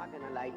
dark and a light.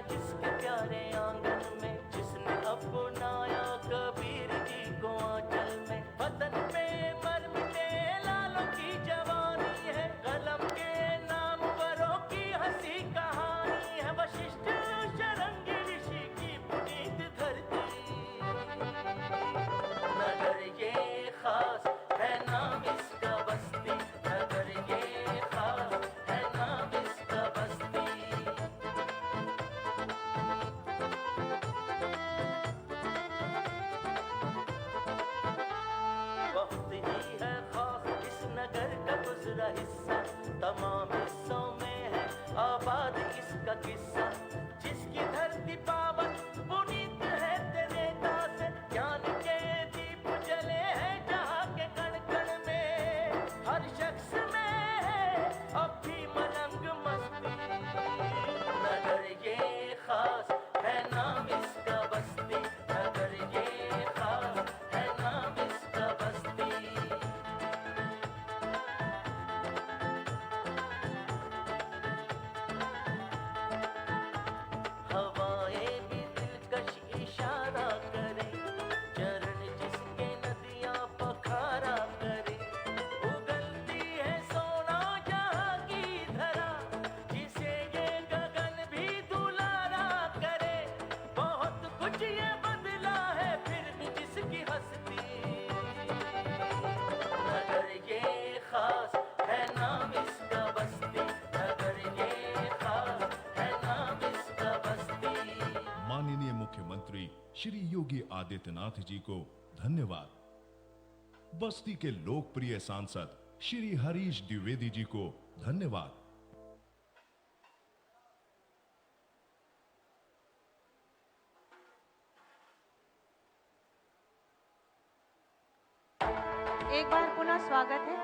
जिसके प्यारे आंगन में, जिसने अपनाया कबीर जी को आंचल में। वतन पे मर मिटे लालों की जवानी है, कलम के नाम वरों की हंसी कहानी है। वशिष्ठ शरंगी ऋषि की पुनीत धरती, नगर ये खास है नाम इसका बस्ती, नगर ये खास है नाम इसका बस्ती। गुजरा हिस्सा तमाम हिस्सों में है आबाद इसका किस्सा, जिसकी धरती पावन पुनीत है तेरे दास। ज्ञान के दीप जले हैं जहाँ के कण कण में, हर शख्स में है अब भी मलंग मस्ती। नगर ये खास है नाम इसका बस्ती, नगर ये खास है नाम इसका बस्ती। हवाएं भी दिलकश इशारा करें, चरण जिसके नदियां पखारा करें। उगलती है सोना जहां की धरा, जिसे ये गगन भी दुलारा करे। बहुत कुछ ये बदला है फिर भी जिसकी हस्ती, नगर ये खास है नाम इसका बस्ती, नगर ये खास है नाम इसका बस्ती। माननीय मुख्यमंत्री श्री योगी आदित्यनाथ जी को धन्यवाद। बस्ती के लोकप्रिय सांसद श्री हरीश द्विवेदी जी को धन्यवाद। एक बार पुनः स्वागत है।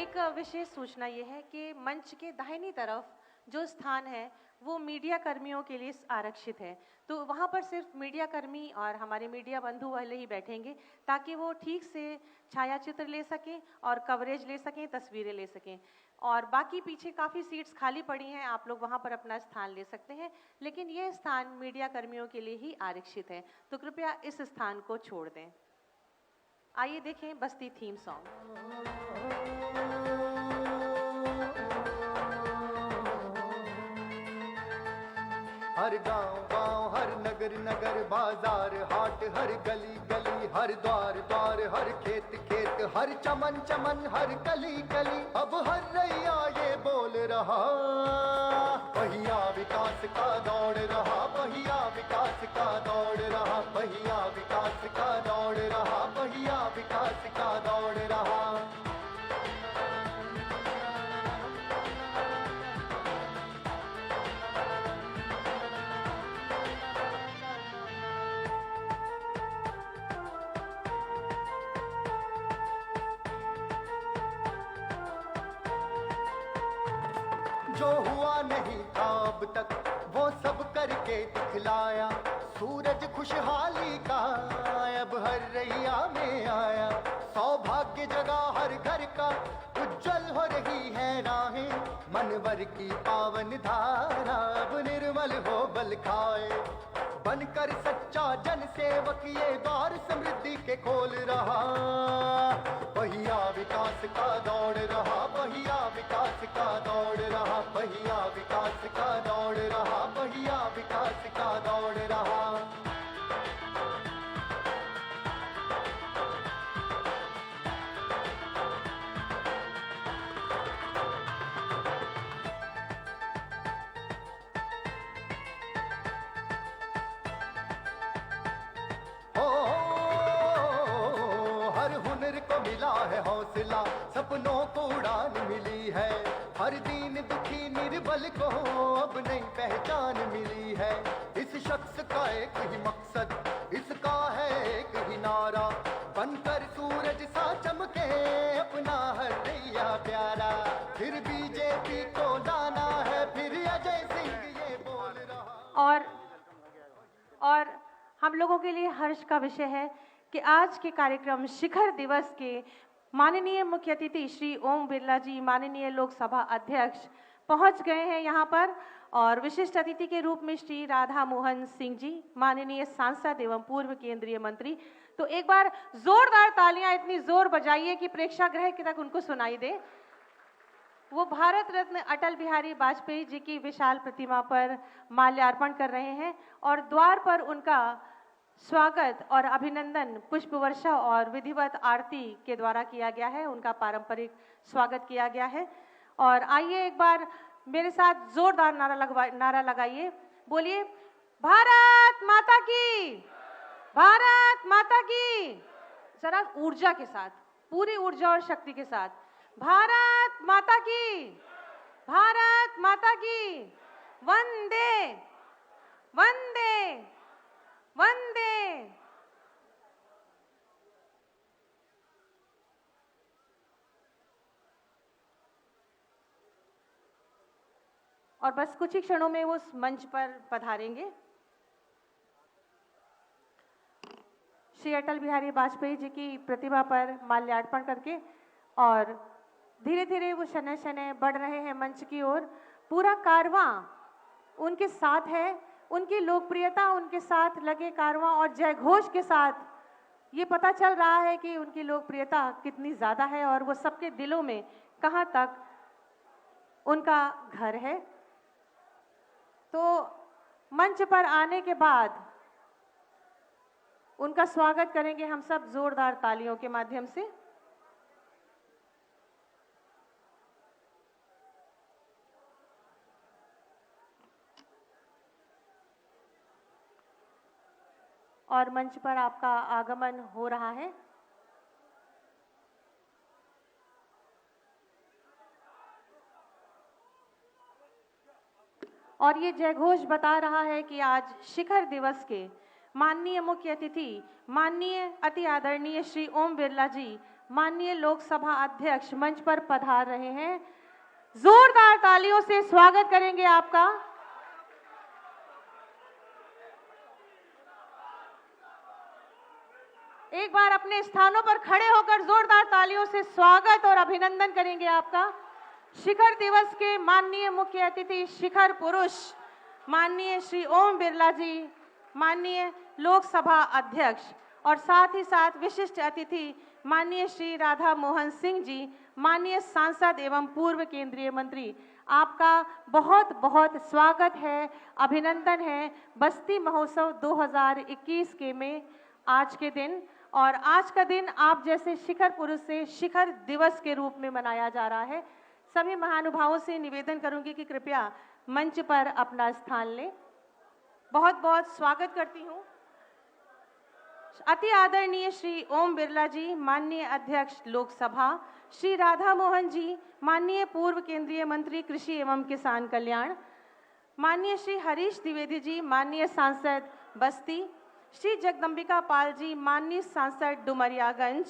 एक विशेष सूचना ये है कि मंच के दाहिनी तरफ जो स्थान है वो मीडिया कर्मियों के लिए आरक्षित है, तो वहाँ पर सिर्फ मीडिया कर्मी और हमारे मीडिया बंधु वाले ही बैठेंगे, ताकि वो ठीक से छायाचित्र ले सकें और कवरेज ले सकें, तस्वीरें ले सकें। और बाकी पीछे काफ़ी सीट्स खाली पड़ी हैं, आप लोग वहाँ पर अपना स्थान ले सकते हैं, लेकिन ये स्थान मीडिया कर्मियों के लिए ही आरक्षित है, तो कृपया इस स्थान को छोड़ दें। आइए देखें बस्ती थीम सॉन्ग। हर गांव गांव, हर नगर नगर, बाजार हाट, हर गली गली, हर द्वार द्वार, हर खेत खेत, हर चमन चमन, हर कली कली, अब हर रैया ये बोल रहा, पहिया विकास का दौड़ रहा, पहिया विकास का दौड़ रहा, पहिया विकास का दौड़ रहा, पहिया विकास का दौड़ रहा। जो हुआ नहीं था अब तक वो सब करके दिखलाया, सूरज खुशहाली का अब हर रैया में आया। सौभाग्य जगा हर घर का, उज्जवल हो रही है राहें, मनवर की पावन धारा अब निर्मल हो बल खाए। बनकर सच्चा जन सेवक ये द्वार समृद्धि के खोल रहा, पहिया विकास का दौड़ रहा, पहिया विकास का दौड़ रहा, पहिया विकास का दौड़ रहा, पहिया विकास का दौड़ रहा। हर हुनर को मिला है हौसला, सपनों को उड़ान मिली है। हर दीन दुखी निर्बल को अब नई पहचान मिली है। इस शख्स का एक ही मकसद, इसका है एक ही नारा, बनकर सूरज सा चमके अपना हर रैया प्यारा। फिर बीजेपी को लाना है, फिर अजय सिंह ये बोल रहा। और हम लोगों के लिए हर्ष का विषय है कि आज के कार्यक्रम शिखर दिवस के माननीय मुख्य अतिथि श्री ओम बिरला जी, माननीय लोकसभा अध्यक्ष पहुंच गए हैं यहाँ पर। और विशिष्ट अतिथि के रूप में श्री राधा मोहन सिंह जी, माननीय सांसद एवं पूर्व केंद्रीय मंत्री। तो एक बार जोरदार तालियां इतनी जोर बजाइए कि प्रेक्षागृह तक उनको सुनाई दे। वो भारत रत्न अटल बिहारी वाजपेयी जी की विशाल प्रतिमा पर माल्यार्पण कर रहे हैं और द्वार पर उनका स्वागत और अभिनंदन पुष्प वर्षा और विधिवत आरती के द्वारा किया गया है। उनका पारंपरिक स्वागत किया गया है। और आइए एक बार मेरे साथ जोरदार नारा लगाइए, बोलिए भारत माता की, भारत माता की। जरा ऊर्जा के साथ, पूरी ऊर्जा और शक्ति के साथ, भारत माता की, भारत माता की। वंदे वंदे वंदे। और बस कुछ ही क्षणों में वो उस मंच पर पधारेंगे। श्री अटल बिहारी वाजपेयी जी की प्रतिमा पर माल्यार्पण करके और धीरे धीरे वो शनय शनय बढ़ रहे हैं मंच की ओर। पूरा कारवां उनके साथ है, उनकी लोकप्रियता उनके साथ लगे कारवां और जय घोष के साथ ये पता चल रहा है कि उनकी लोकप्रियता कितनी ज़्यादा है और वो सबके दिलों में कहाँ तक उनका घर है। तो मंच पर आने के बाद उनका स्वागत करेंगे हम सब जोरदार तालियों के माध्यम से। और मंच पर आपका आगमन हो रहा है। और ये जयघोष बता रहा है कि आज शिखर दिवस के माननीय मुख्य अतिथि, माननीय अति आदरणीय श्री ओम बिरला जी, माननीय लोकसभा अध्यक्ष मंच पर पधार रहे हैं। जोरदार तालियों से स्वागत करेंगे आपका। एक बार अपने स्थानों पर खड़े होकर जोरदार तालियों से स्वागत और अभिनंदन करेंगे आपका। शिखर दिवस के माननीय मुख्य अतिथि, शिखर पुरुष माननीय श्री ओम बिरला जी, माननीय लोकसभा अध्यक्ष, और साथ ही साथ विशिष्ट अतिथि माननीय श्री राधा मोहन सिंह जी, माननीय सांसद एवं पूर्व केंद्रीय मंत्री। आपका बहुत बहुत स्वागत है, अभिनंदन है बस्ती महोत्सव 2021 के में आज के दिन। और आज का दिन आप जैसे शिखर पुरुष से शिखर दिवस के रूप में मनाया जा रहा है। सभी महानुभावों से निवेदन करूंगी कि कृपया मंच पर अपना स्थान लें। बहुत बहुत स्वागत करती हूं अति आदरणीय श्री ओम बिरला जी, माननीय अध्यक्ष लोकसभा, श्री राधा मोहन जी, माननीय पूर्व केंद्रीय मंत्री कृषि एवं किसान कल्याण, माननीय श्री हरीश द्विवेदी जी, माननीय सांसद बस्ती, श्री जगदम्बिका पाल जी, माननीय सांसद डुमरियागंज,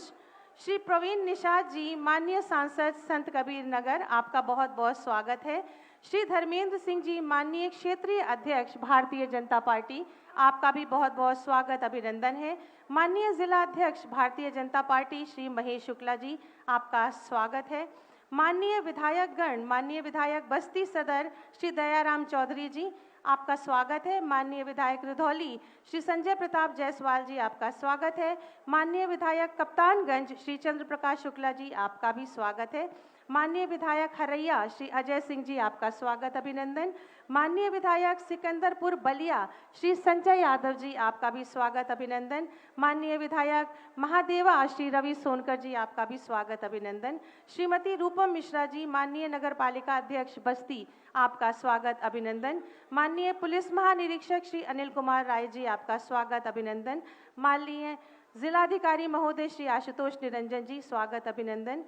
श्री प्रवीण निषाद जी, माननीय सांसद संत कबीर नगर, आपका बहुत बहुत स्वागत है। श्री धर्मेंद्र सिंह जी, माननीय क्षेत्रीय अध्यक्ष भारतीय जनता पार्टी, आपका भी बहुत बहुत स्वागत अभिनंदन है। माननीय जिला अध्यक्ष भारतीय जनता पार्टी श्री महेश शुक्ला जी, आपका स्वागत है। माननीय विधायकगण, माननीय विधायक बस्ती सदर श्री दयाराम चौधरी जी, आपका स्वागत है। माननीय विधायक रुधौली श्री संजय प्रताप जायसवाल जी, आपका स्वागत है। माननीय विधायक कप्तानगंज श्री चंद्र प्रकाश शुक्ला जी, आपका भी स्वागत है। माननीय विधायक हरैया श्री अजय सिंह जी, आपका स्वागत अभिनंदन। माननीय विधायक सिकंदरपुर बलिया श्री संजय यादव जी, आपका भी स्वागत अभिनंदन। माननीय विधायक महादेवा श्री रवि सोनकर जी, आपका भी स्वागत अभिनंदन। श्रीमती रूपम मिश्रा जी, माननीय नगर पालिका अध्यक्ष बस्ती, आपका स्वागत अभिनंदन। माननीय पुलिस महानिरीक्षक श्री अनिल कुमार राय जी, आपका स्वागत अभिनंदन। माननीय जिलाधिकारी महोदय श्री आशुतोष निरंजन जी, स्वागत अभिनंदन।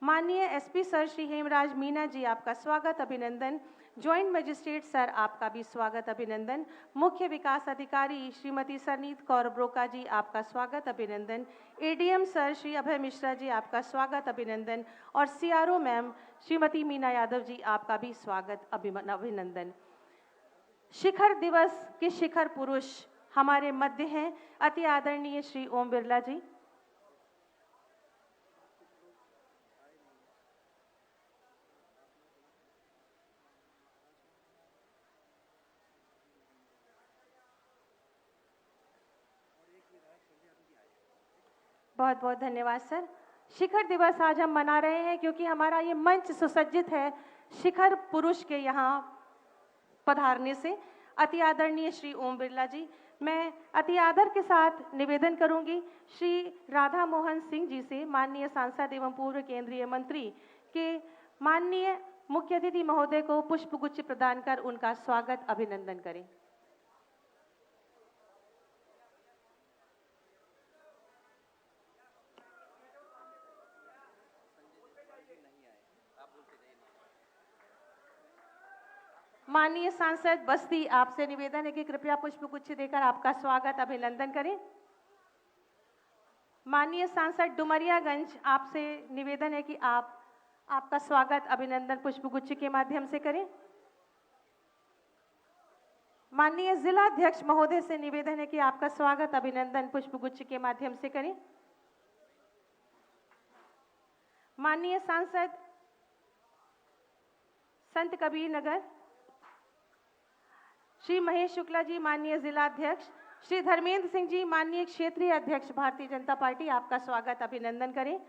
माननीय एसपी सर श्री हेमराज मीना जी, आपका स्वागत अभिनंदन। ज्वाइंट मजिस्ट्रेट सर, आपका भी स्वागत अभिनंदन। मुख्य विकास अधिकारी श्रीमती सरनीत कौर ब्रोका जी, आपका स्वागत अभिनंदन। एडीएम सर श्री अभय मिश्रा जी, आपका स्वागत अभिनंदन। और सीआरओ मैम श्रीमती मीना यादव जी, आपका भी स्वागत अभिनंदन। शिखर दिवस के शिखर पुरुष हमारे मध्य हैं अति आदरणीय श्री ओम बिरला जी। बहुत बहुत धन्यवाद सर। शिखर दिवस आज हम मना रहे हैं क्योंकि हमारा ये मंच सुसज्जित है शिखर पुरुष के यहाँ पधारने से। अति आदरणीय श्री ओम बिरला जी, मैं अति आदर के साथ निवेदन करूंगी श्री राधा मोहन सिंह जी से, माननीय सांसद एवं पूर्व केंद्रीय मंत्री के माननीय मुख्य अतिथि महोदय को पुष्पगुच्छ प्रदान कर उनका स्वागत अभिनंदन करें। माननीय सांसद बस्ती, आपसे निवेदन है कि कृपया पुष्पगुच्छ देकर आपका स्वागत अभिनंदन करें। माननीय सांसद डुमरियागंज, आपसे निवेदन है कि आप आपका स्वागत अभिनंदन पुष्पगुच्छ के माध्यम से करें। माननीय जिला अध्यक्ष महोदय से निवेदन है कि आपका स्वागत अभिनंदन पुष्पगुच्छ के माध्यम से करें। माननीय सांसद संत कबीर नगर श्री महेश शुक्ला जी, माननीय जिला अध्यक्ष, श्री धर्मेंद्र सिंह जी, माननीय क्षेत्रीय अध्यक्ष भारतीय जनता पार्टी, आपका स्वागत अभिनंदन करें।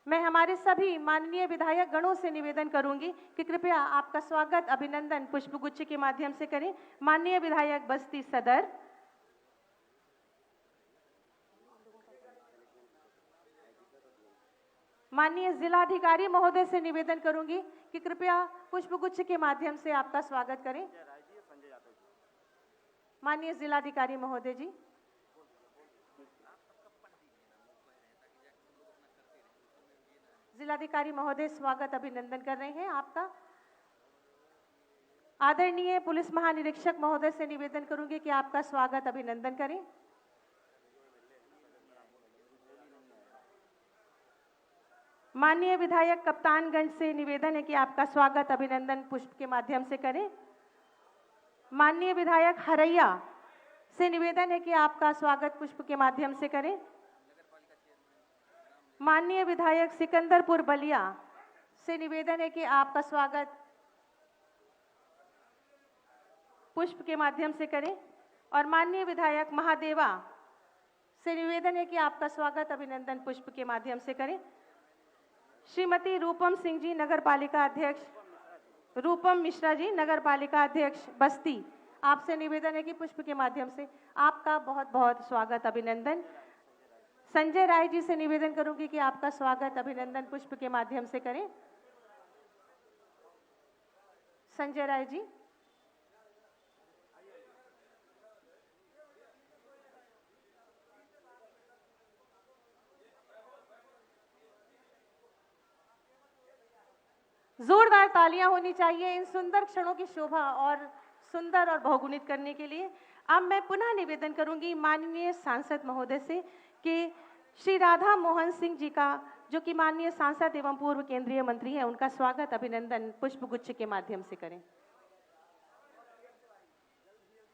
मैं हमारे सभी माननीय विधायक गणों से निवेदन करूंगी कि कृपया आपका स्वागत अभिनंदन पुष्पगुच्छ के माध्यम से करें। माननीय विधायक बस्ती सदर, माननीय जिलाधिकारी महोदय से निवेदन करूंगी कि कृपया पुष्पगुच्छ के माध्यम से आपका स्वागत करें। माननीय जिलाधिकारी महोदय जी, जिलाधिकारी महोदय स्वागत अभिनंदन कर रहे हैं आपका। आदरणीय पुलिस महानिरीक्षक महोदय से निवेदन करूंगी कि आपका स्वागत अभिनंदन करें। माननीय विधायक कप्तानगंज से निवेदन है कि आपका स्वागत अभिनंदन पुष्प के माध्यम से करें। माननीय विधायक हरैया से निवेदन है कि आपका स्वागत पुष्प के माध्यम से करें। माननीय विधायक सिकंदरपुर बलिया से निवेदन है कि आपका स्वागत पुष्प के माध्यम से करें। और माननीय विधायक महादेवा से निवेदन है कि आपका स्वागत अभिनंदन पुष्प के माध्यम से करें। श्रीमती रूपम सिंह जी, नगर पालिका अध्यक्ष, रूपम मिश्रा जी, नगर पालिका अध्यक्ष बस्ती, आपसे निवेदन है कि पुष्प के माध्यम से आपका बहुत बहुत स्वागत अभिनंदन। संजय राय जी से निवेदन करूंगी कि आपका स्वागत अभिनंदन पुष्प के माध्यम से करें। संजय राय जी, जोरदार तालियां होनी चाहिए इन सुंदर क्षणों की शोभा और सुंदर और बहुगुणित करने के लिए। अब मैं पुनः निवेदन करूंगी माननीय सांसद महोदय से कि श्री राधा मोहन सिंह जी का, जो कि माननीय सांसद एवं पूर्व केंद्रीय मंत्री हैं, उनका स्वागत अभिनंदन पुष्पगुच्छ के माध्यम से करें।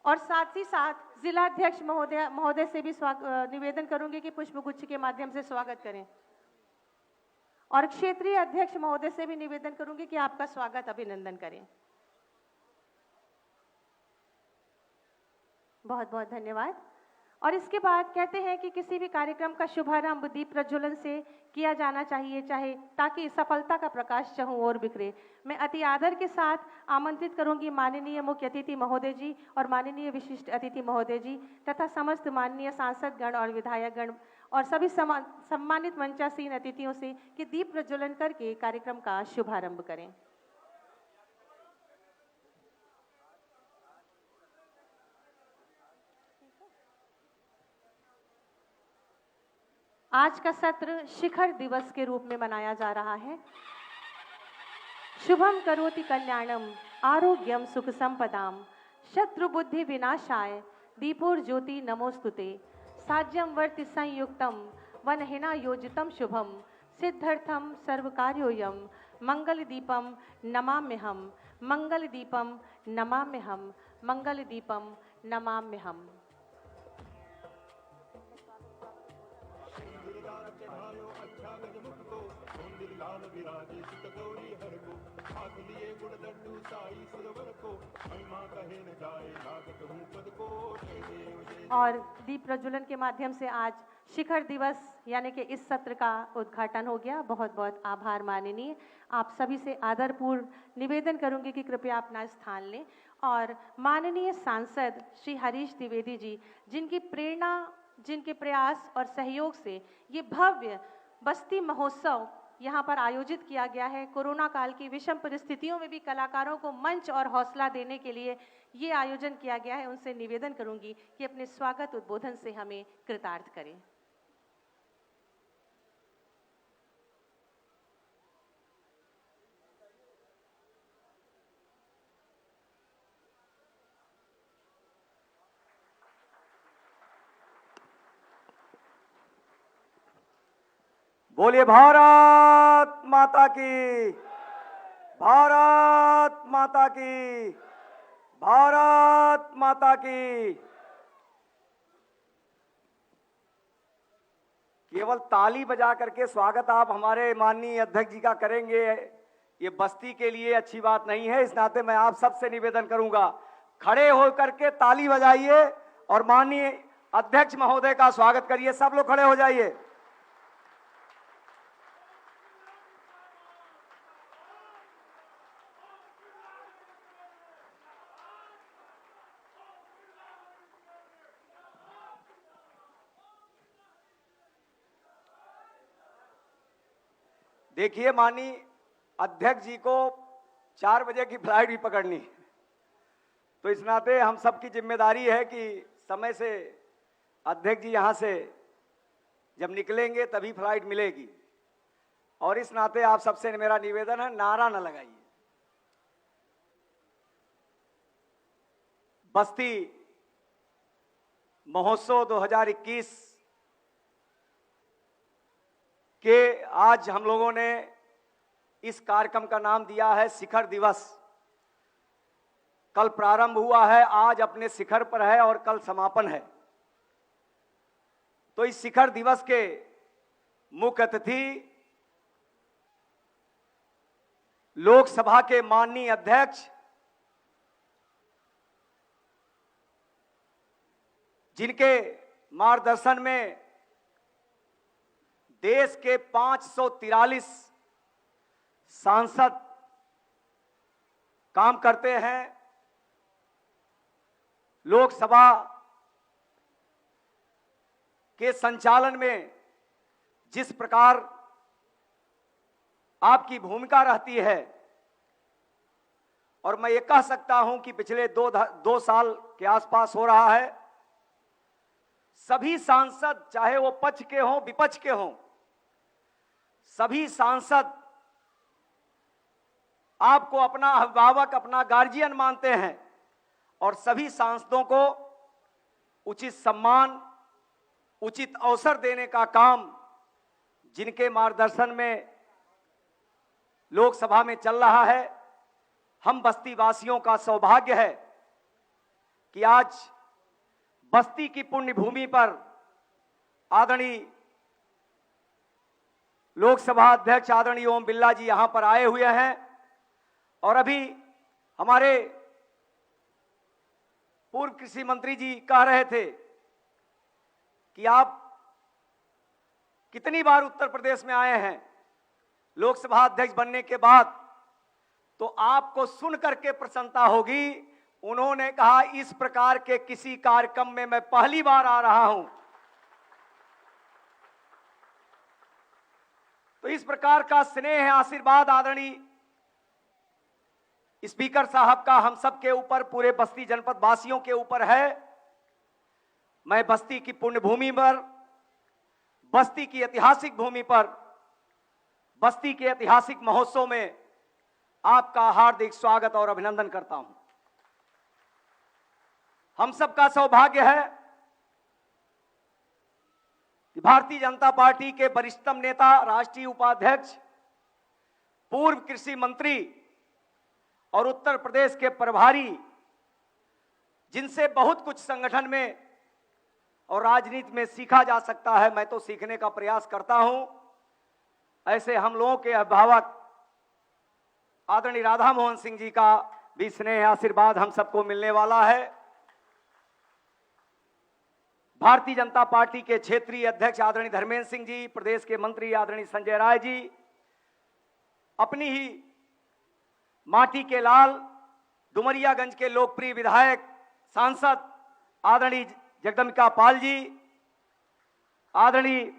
और साथ ही साथ जिलाध्यक्ष महोदय से भी निवेदन करूंगी कि पुष्पगुच्छ के माध्यम से स्वागत करें। और क्षेत्रीय अध्यक्ष महोदय से भी निवेदन करूंगी कि आपका स्वागत अभिनंदन करें। बहुत बहुत धन्यवाद। और इसके बाद कहते हैं कि किसी भी कार्यक्रम का शुभारंभ दीप प्रज्वलन से किया जाना चाहिए, चाहे ताकि सफलता का प्रकाश चारों ओर बिखरे। मैं अति आदर के साथ आमंत्रित करूंगी माननीय मुख्य अतिथि महोदय जी और माननीय विशिष्ट अतिथि महोदय जी तथा समस्त माननीय सांसद गण और विधायक गण और सभी सम्मानित मंचासीन अतिथियों से कि दीप प्रज्वलन करके कार्यक्रम का शुभारंभ करें। आज का सत्र शिखर दिवस के रूप में मनाया जा रहा है। शुभम करोति कल्याणम आरोग्यम सुख संपदाम शत्रु बुद्धि विनाशाय दीपोर ज्योति नमोस्तुते साज्यम वर्ति संयुक्तम वनहिना योजितम शुभम सिद्धर्थम सर्वकार्योयम मंगल दीपम नमाम्यहम मंगल दीपम नमाम्यहम मंगल दीपम नमाम्यहम। और दीप प्रज्वलन के माध्यम से आज शिखर दिवस यानी कि इस सत्र का उद्घाटन हो गया। बहुत बहुत आभार माननीय। आप सभी से आदरपूर्ण निवेदन करूंगी कि कृपया अपना स्थान लें और माननीय सांसद श्री हरीश द्विवेदी जी, जिनकी प्रेरणा, जिनके प्रयास और सहयोग से ये भव्य बस्ती महोत्सव यहाँ पर आयोजित किया गया है। कोरोना काल की विषम परिस्थितियों में भी कलाकारों को मंच और हौसला देने के लिए ये आयोजन किया गया है। उनसे निवेदन करूंगी कि अपने स्वागत उद्बोधन से हमें कृतार्थ करें। बोलिए भारत माता की, भारत माता की, भारत माता की। केवल ताली बजा करके स्वागत आप हमारे माननीय अध्यक्ष जी का करेंगे, ये बस्ती के लिए अच्छी बात नहीं है। इस नाते मैं आप सबसे निवेदन करूंगा, खड़े होकर के ताली बजाइए और माननीय अध्यक्ष महोदय का स्वागत करिए। सब लोग खड़े हो जाइए। देखिए, माननीय अध्यक्ष जी को 4 बजे की फ्लाइट भी पकड़नी है, तो इस नाते हम सबकी जिम्मेदारी है कि समय से अध्यक्ष जी यहाँ से जब निकलेंगे तभी फ्लाइट मिलेगी। और इस नाते आप सबसे मेरा निवेदन है, नारा न लगाइए। बस्ती महोत्सव 2021 के आज हम लोगों ने इस कार्यक्रम का नाम दिया है शिखर दिवस। कल प्रारंभ हुआ है, आज अपने शिखर पर है और कल समापन है। तो इस शिखर दिवस के मुख्य अतिथि लोकसभा के माननीय अध्यक्ष, जिनके मार्गदर्शन में देश के 543 सांसद काम करते हैं। लोकसभा के संचालन में जिस प्रकार आपकी भूमिका रहती है, और मैं ये कह सकता हूं कि पिछले दो साल के आसपास हो रहा है, सभी सांसद चाहे वो पक्ष के हों विपक्ष के हों, सभी सांसद आपको अपना अभिभावक, अपना गार्जियन मानते हैं और सभी सांसदों को उचित सम्मान, उचित अवसर देने का काम जिनके मार्गदर्शन में लोकसभा में चल रहा है। हम बस्ती वासियों का सौभाग्य है कि आज बस्ती की पुण्य भूमि पर आदरणीय लोकसभा अध्यक्ष आदरणीय ओम बिरला जी यहां पर आए हुए हैं। और अभी हमारे पूर्व कृषि मंत्री जी कह रहे थे कि आप कितनी बार उत्तर प्रदेश में आए हैं लोकसभा अध्यक्ष बनने के बाद, तो आपको सुन करके प्रसन्नता होगी। उन्होंने कहा इस प्रकार के किसी कार्यक्रम में मैं पहली बार आ रहा हूं। तो इस प्रकार का स्नेह आशीर्वाद आदरणीय स्पीकर साहब का हम सब के ऊपर, पूरे बस्ती जनपद वासियों के ऊपर है। मैं बस्ती की पुण्य भूमि पर, बस्ती की ऐतिहासिक भूमि पर, बस्ती के ऐतिहासिक महोत्सव में आपका हार्दिक स्वागत और अभिनंदन करता हूं। हम सबका सौभाग्य है कि भारतीय जनता पार्टी के वरिष्ठतम नेता, राष्ट्रीय उपाध्यक्ष, पूर्व कृषि मंत्री और उत्तर प्रदेश के प्रभारी, जिनसे बहुत कुछ संगठन में और राजनीति में सीखा जा सकता है, मैं तो सीखने का प्रयास करता हूं, ऐसे हम लोगों के अभिभावक आदरणीय राधा मोहन सिंह जी का भी स्नेह आशीर्वाद हम सबको मिलने वाला है। भारतीय जनता पार्टी के क्षेत्रीय अध्यक्ष आदरणीय धर्मेंद्र सिंह जी, प्रदेश के मंत्री आदरणीय संजय राय जी, अपनी ही माटी के लाल डुमरियागंज के लोकप्रिय विधायक सांसद आदरणीय जगदम्बिका पाल जी, आदरणीय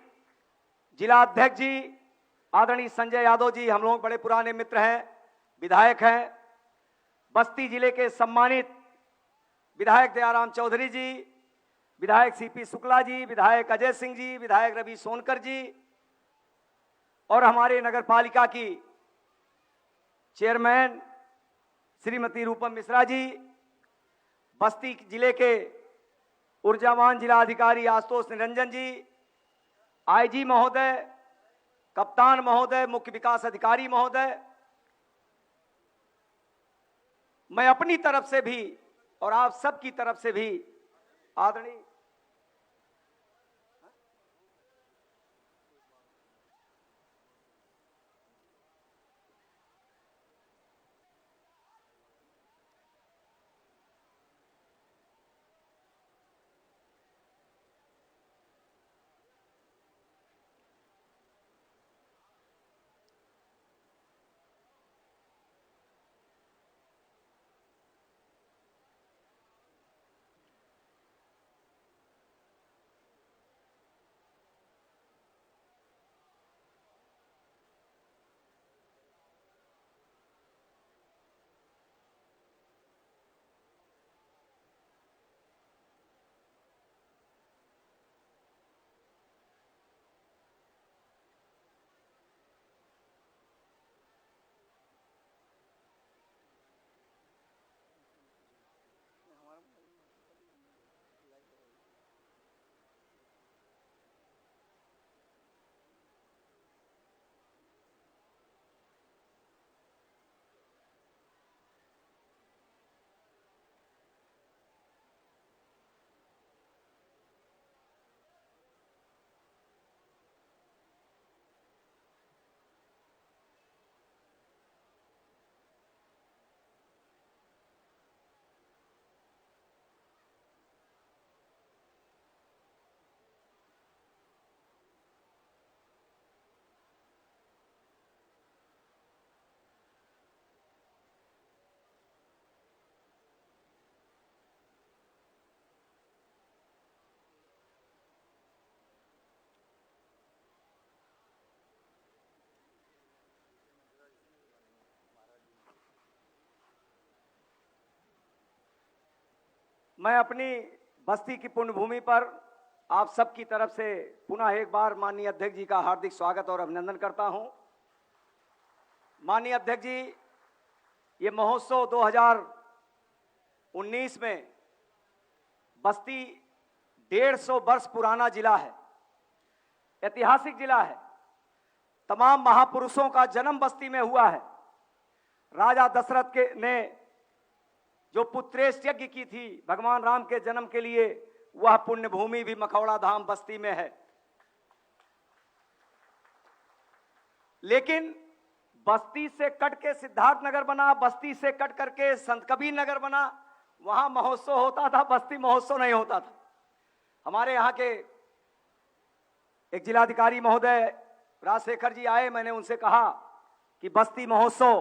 जिला अध्यक्ष जी आदरणीय संजय यादव जी, हम लोग बड़े पुराने मित्र हैं, विधायक हैं। बस्ती जिले के सम्मानित विधायक दयाराम चौधरी जी, विधायक सीपी शुक्ला जी, विधायक अजय सिंह जी, विधायक रवि सोनकर जी, और हमारे नगर पालिका की चेयरमैन श्रीमती रूपम मिश्रा जी, बस्ती जिले के ऊर्जावान जिला अधिकारी आशुतोष निरंजन जी, आईजी महोदय, कप्तान महोदय, मुख्य विकास अधिकारी महोदय, मैं अपनी तरफ से भी और आप सबकी तरफ से भी आदरणीय मैं अपनी बस्ती की पुण्यभूमि पर आप सबकी तरफ से पुनः एक बार माननीय अध्यक्ष जी का हार्दिक स्वागत और अभिनंदन करता हूं। माननीय अध्यक्ष जी, ये महोत्सव 2019 में बस्ती 150 वर्ष पुराना जिला है, ऐतिहासिक जिला है। तमाम महापुरुषों का जन्म बस्ती में हुआ है। राजा दशरथ के ने जो पुत्रेश यज्ञ की थी भगवान राम के जन्म के लिए, वह पुण्य भूमि भी मखौड़ा धाम बस्ती में है। लेकिन बस्ती से कट के सिद्धार्थ नगर बना, बस्ती से कट करके संत कबीर नगर बना, वहां महोत्सव होता था, बस्ती महोत्सव नहीं होता था। हमारे यहाँ के एक जिलाधिकारी महोदय राजशेखर जी आए, मैंने उनसे कहा कि बस्ती महोत्सव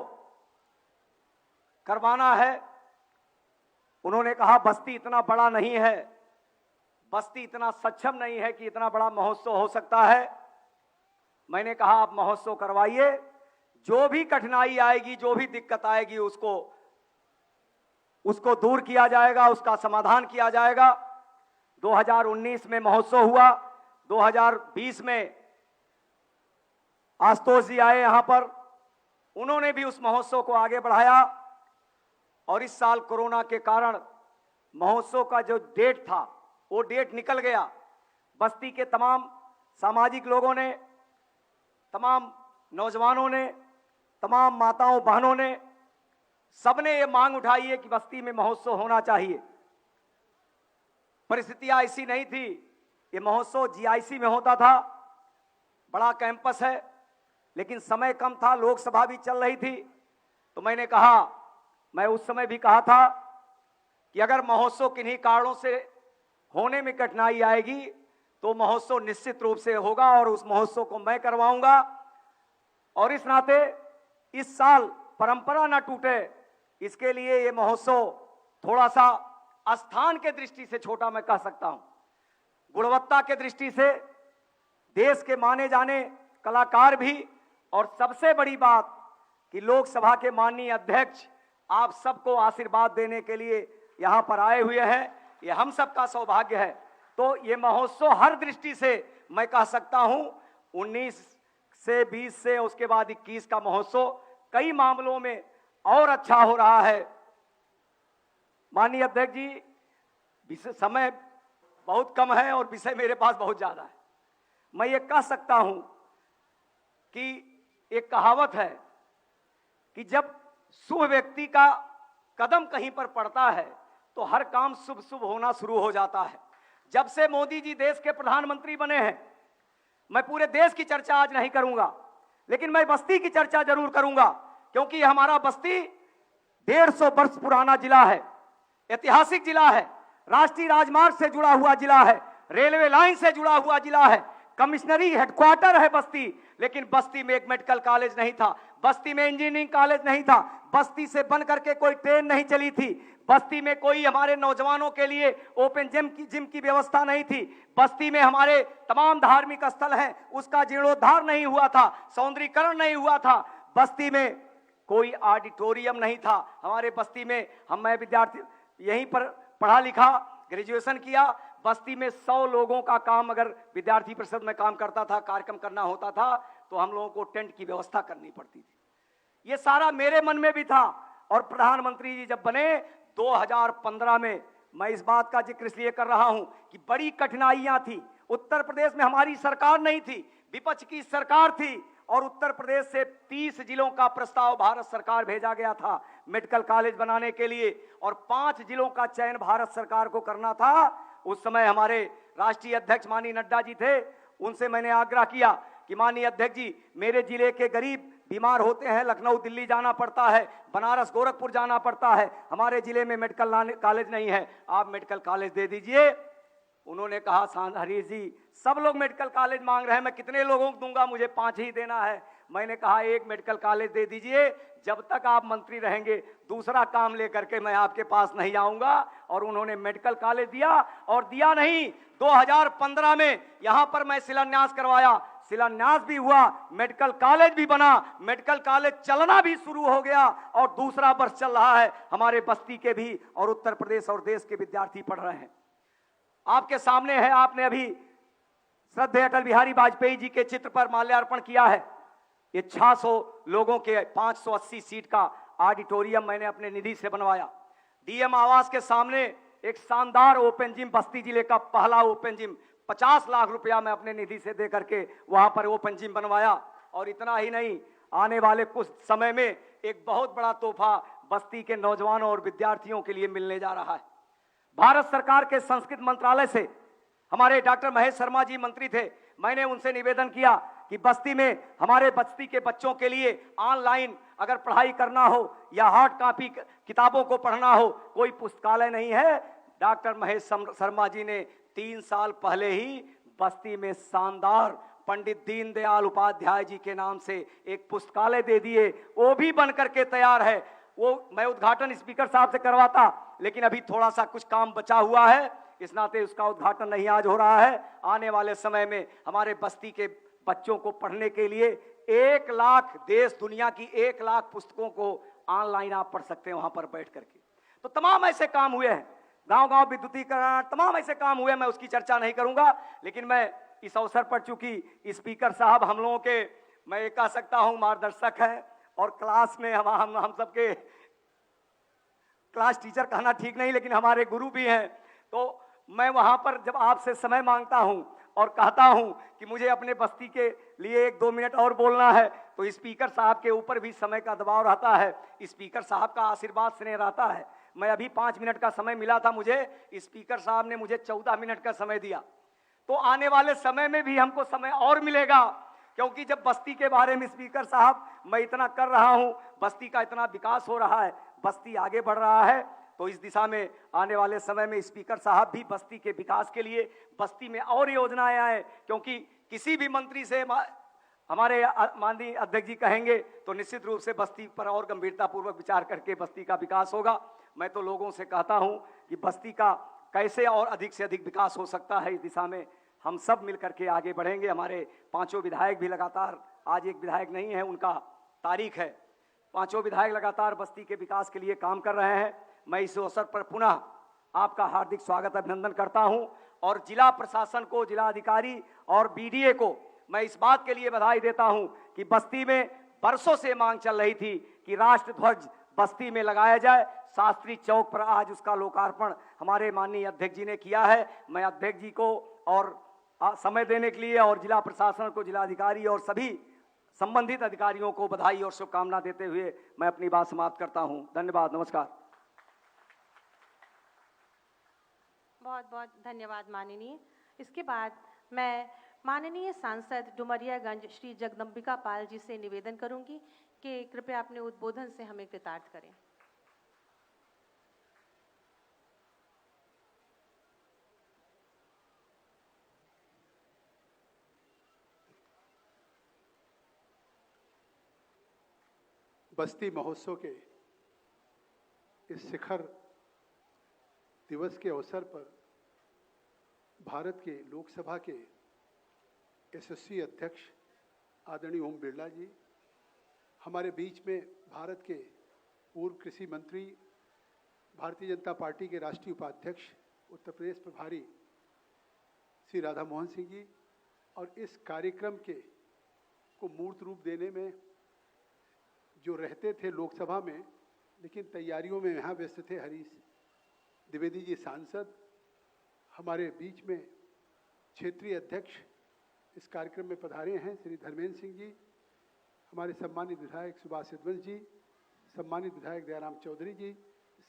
करवाना है। उन्होंने कहा बस्ती इतना बड़ा नहीं है, बस्ती इतना सक्षम नहीं है कि इतना बड़ा महोत्सव हो सकता है। मैंने कहा आप महोत्सव करवाइए, जो भी कठिनाई आएगी, जो भी दिक्कत आएगी उसको दूर किया जाएगा, उसका समाधान किया जाएगा। 2019 में महोत्सव हुआ, 2020 में आशुतोष जी आए यहां पर, उन्होंने भी उस महोत्सव को आगे बढ़ाया। और इस साल कोरोना के कारण महोत्सव का जो डेट था वो डेट निकल गया। बस्ती के तमाम सामाजिक लोगों ने, तमाम नौजवानों ने, तमाम माताओं बहनों ने, सबने ये मांग उठाई है कि बस्ती में महोत्सव होना चाहिए। परिस्थितियां ऐसी नहीं थी, ये महोत्सव जीआईसी में होता था, बड़ा कैंपस है, लेकिन समय कम था, लोकसभा भी चल रही थी। तो मैंने कहा, मैं उस समय भी कहा था कि अगर महोत्सव किन्हीं कारणों से होने में कठिनाई आएगी तो महोत्सव निश्चित रूप से होगा और उस महोत्सव को मैं करवाऊंगा। और इस नाते इस साल परंपरा ना टूटे, इसके लिए ये महोत्सव थोड़ा सा स्थान के दृष्टि से छोटा मैं कह सकता हूं, गुणवत्ता के दृष्टि से देश के माने जाने कलाकार भी, और सबसे बड़ी बात कि लोकसभा के माननीय अध्यक्ष आप सबको आशीर्वाद देने के लिए यहां पर आए हुए हैं, ये हम सबका सौभाग्य है। तो ये महोत्सव हर दृष्टि से मैं कह सकता हूं, 19 से 20 से उसके बाद 21 का महोत्सव कई मामलों में और अच्छा हो रहा है। माननीय अध्यक्ष जी, समय बहुत कम है और विषय मेरे पास बहुत ज्यादा है। मैं ये कह सकता हूं कि एक कहावत है कि जब शुभ व्यक्ति का कदम कहीं पर पड़ता है तो हर काम शुभ शुभ होना शुरू हो जाता है। जब से मोदी जी देश के प्रधानमंत्री बने हैं, मैं पूरे देश की चर्चा आज नहीं करूंगा, लेकिन मैं बस्ती की चर्चा जरूर करूंगा, क्योंकि हमारा बस्ती 150 वर्ष पुराना जिला है, ऐतिहासिक जिला है, राष्ट्रीय राजमार्ग से जुड़ा हुआ जिला है, रेलवे लाइन से जुड़ा हुआ जिला है, कमिश्नरी हेडक्वार्टर है बस्ती। लेकिन बस्ती में एक मेडिकल कॉलेज नहीं था, बस्ती में इंजीनियरिंग कॉलेज नहीं था, बस्ती से बन करके कोई ट्रेन नहीं चली थी, बस्ती में कोई हमारे नौजवानों के लिए ओपन जिम की व्यवस्था नहीं थी, बस्ती में हमारे तमाम धार्मिक स्थल हैं उसका जीर्णोद्धार नहीं हुआ था, सौंदर्यीकरण नहीं हुआ था, बस्ती में कोई ऑडिटोरियम नहीं था। हमारे बस्ती में मैं विद्यार्थी यहीं पर पढ़ा लिखा, ग्रेजुएशन किया, बस्ती में 100 लोगों का काम अगर विद्यार्थी परिषद में काम करता था, कार्यक्रम करना होता था, तो हम लोगों को टेंट की व्यवस्था करनी पड़ती थी। ये सारा मेरे मन में भी था। और प्रधानमंत्री जी जब बने 2015 में, मैं इस बात का जिक्र इसलिए कर रहा हूं कि बड़ी कठिनाइयां थी। उत्तर प्रदेश में हमारी सरकार नहीं थी, विपक्ष की सरकार थी, और उत्तर प्रदेश से 30 जिलों का प्रस्ताव भारत सरकार भेजा गया था मेडिकल कॉलेज बनाने के लिए, और 5 जिलों का चयन भारत सरकार को करना था। उस समय हमारे राष्ट्रीय अध्यक्ष माननीय नड्डा जी थे, उनसे मैंने आग्रह किया कि माननीय अध्यक्ष जी, मेरे जिले के गरीब बीमार होते हैं, लखनऊ दिल्ली जाना पड़ता है, बनारस गोरखपुर जाना पड़ता है, हमारे जिले में मेडिकल कॉलेज नहीं है, आप मेडिकल कॉलेज दे दीजिए। उन्होंने कहा, हरीश जी सब लोग मेडिकल कॉलेज मांग रहे हैं, मैं कितने लोगों को दूंगा, मुझे 5 ही देना है। मैंने कहा एक मेडिकल कॉलेज दे दीजिए, जब तक आप मंत्री रहेंगे दूसरा काम लेकर के मैं आपके पास नहीं आऊंगा। और उन्होंने मेडिकल कॉलेज दिया, और दिया नहीं, 2015 में यहां पर मैं शिलान्यास करवाया, शिलान्यास भी हुआ, मेडिकल कॉलेज भी बना, मेडिकल कॉलेज चलना भी शुरू हो गया, और दूसरा वर्ष चल रहा है। हमारे बस्ती के भी और उत्तर प्रदेश और देश के विद्यार्थी पढ़ रहे हैं। आपके सामने है, आपने अभी श्रद्धेय अटल बिहारी वाजपेयी जी के चित्र पर माल्यार्पण किया है। ये 600 लोगों के 580 सीट का ऑडिटोरियम मैंने अपने निधि से बनवाया। डीएम आवास के सामने एक शानदार ओपन जिम, बस्ती जिले का पहला ओपन जिम, 50 लाख रुपया मैं अपने निधि से दे करके वहां पर ओपन जिम बनवाया। और इतना ही नहीं, आने वाले कुछ समय में एक बहुत बड़ा तोहफा बस्ती के नौजवानों और विद्यार्थियों के लिए मिलने जा रहा है। भारत सरकार के संस्कृत मंत्रालय से हमारे डॉक्टर महेश शर्मा जी मंत्री थे, मैंने उनसे निवेदन किया कि बस्ती में हमारे बस्ती के बच्चों के लिए ऑनलाइन अगर पढ़ाई करना हो या हार्ड कॉपी किताबों को पढ़ना हो, कोई पुस्तकालय नहीं है। डॉक्टर महेश शर्मा जी ने 3 साल पहले ही बस्ती में शानदार पंडित दीनदयाल उपाध्याय जी के नाम से एक पुस्तकालय दे दिए, वो भी बन करके तैयार है। वो मैं उद्घाटन स्पीकर साहब से करवाता, लेकिन अभी थोड़ा सा कुछ काम बचा हुआ है, इस नाते उसका उद्घाटन नहीं आज हो रहा है। आने वाले समय में हमारे बस्ती के बच्चों को पढ़ने के लिए 1 लाख, देश दुनिया की 1 लाख पुस्तकों को ऑनलाइन आप पढ़ सकते हैं वहां पर बैठ करके। तो तमाम ऐसे काम हुए हैं, गांव गांव विद्युतीकरण, तमाम ऐसे काम हुए, मैं उसकी चर्चा नहीं करूंगा। लेकिन मैं इस अवसर पर, चूंकि स्पीकर साहब हम लोगों के, मैं ये कह सकता हूं, मार्गदर्शक है और क्लास में हम सबके क्लास टीचर कहना ठीक नहीं, लेकिन हमारे गुरु भी हैं। तो मैं वहां पर जब आपसे समय मांगता हूं और कहता हूं कि मुझे अपने बस्ती के लिए 1-2 मिनट और बोलना है, तो स्पीकर साहब के ऊपर भी समय का दबाव रहता है, स्पीकर साहब का आशीर्वाद स्नेह रहता है। मैं अभी 5 मिनट का समय मिला था मुझे, स्पीकर साहब ने मुझे 14 मिनट का समय दिया। तो आने वाले समय में भी हमको समय और मिलेगा, क्योंकि जब बस्ती के बारे में स्पीकर साहब मैं इतना कर रहा हूं, बस्ती का इतना विकास हो रहा है, बस्ती आगे बढ़ रहा है, तो इस दिशा में आने वाले समय में स्पीकर साहब भी बस्ती के विकास के लिए बस्ती में और योजनाएं आए, क्योंकि किसी भी मंत्री से हमारे माननीय अध्यक्ष जी कहेंगे तो निश्चित रूप से बस्ती पर और गंभीरता पूर्वक विचार करके बस्ती का विकास होगा। मैं तो लोगों से कहता हूं कि बस्ती का कैसे और अधिक से अधिक विकास हो सकता है, इस दिशा में हम सब मिलकर के आगे बढ़ेंगे। हमारे 5 विधायक भी लगातार, आज एक विधायक नहीं है, उनका तारीख है, 5 विधायक लगातार बस्ती के विकास के लिए काम कर रहे हैं। मैं इस अवसर पर पुनः आपका हार्दिक स्वागत अभिनंदन करता हूं और जिला प्रशासन को, जिला अधिकारी और बीडीए को मैं इस बात के लिए बधाई देता हूं कि बस्ती में बरसों से मांग चल रही थी कि राष्ट्र ध्वज बस्ती में लगाया जाए। शास्त्री चौक पर आज उसका लोकार्पण हमारे माननीय अध्यक्ष जी ने किया है। मैं अध्यक्ष जी को और समय देने के लिए और जिला प्रशासन को, जिलाधिकारी और सभी संबंधित अधिकारियों को बधाई और शुभकामना देते हुए मैं अपनी बात समाप्त करता हूं। धन्यवाद, नमस्कार। बहुत बहुत धन्यवाद माननीय। इसके बाद मैं माननीय सांसद डुमरियागंज श्री जगदम्बिका पाल जी से निवेदन करूंगी कि कृपया अपने उद्बोधन से हमें कृतार्थ करें। बस्ती महोत्सव के इस शिखर दिवस के अवसर पर भारत के लोकसभा के यशस्वी अध्यक्ष आदरणीय ओम बिरला जी, हमारे बीच में भारत के पूर्व कृषि मंत्री, भारतीय जनता पार्टी के राष्ट्रीय उपाध्यक्ष, उत्तर प्रदेश प्रभारी श्री राधा मोहन सिंह जी, और इस कार्यक्रम के को मूर्त रूप देने में जो रहते थे लोकसभा में लेकिन तैयारियों में यहाँ व्यस्त थे, हरीश द्विवेदी जी सांसद, हमारे बीच में क्षेत्रीय अध्यक्ष इस कार्यक्रम में पधारे हैं श्री धर्मेंद्र सिंह जी, हमारे सम्मानित विधायक सुभाष यदुवंश जी, सम्मानित विधायक दयाराम चौधरी जी,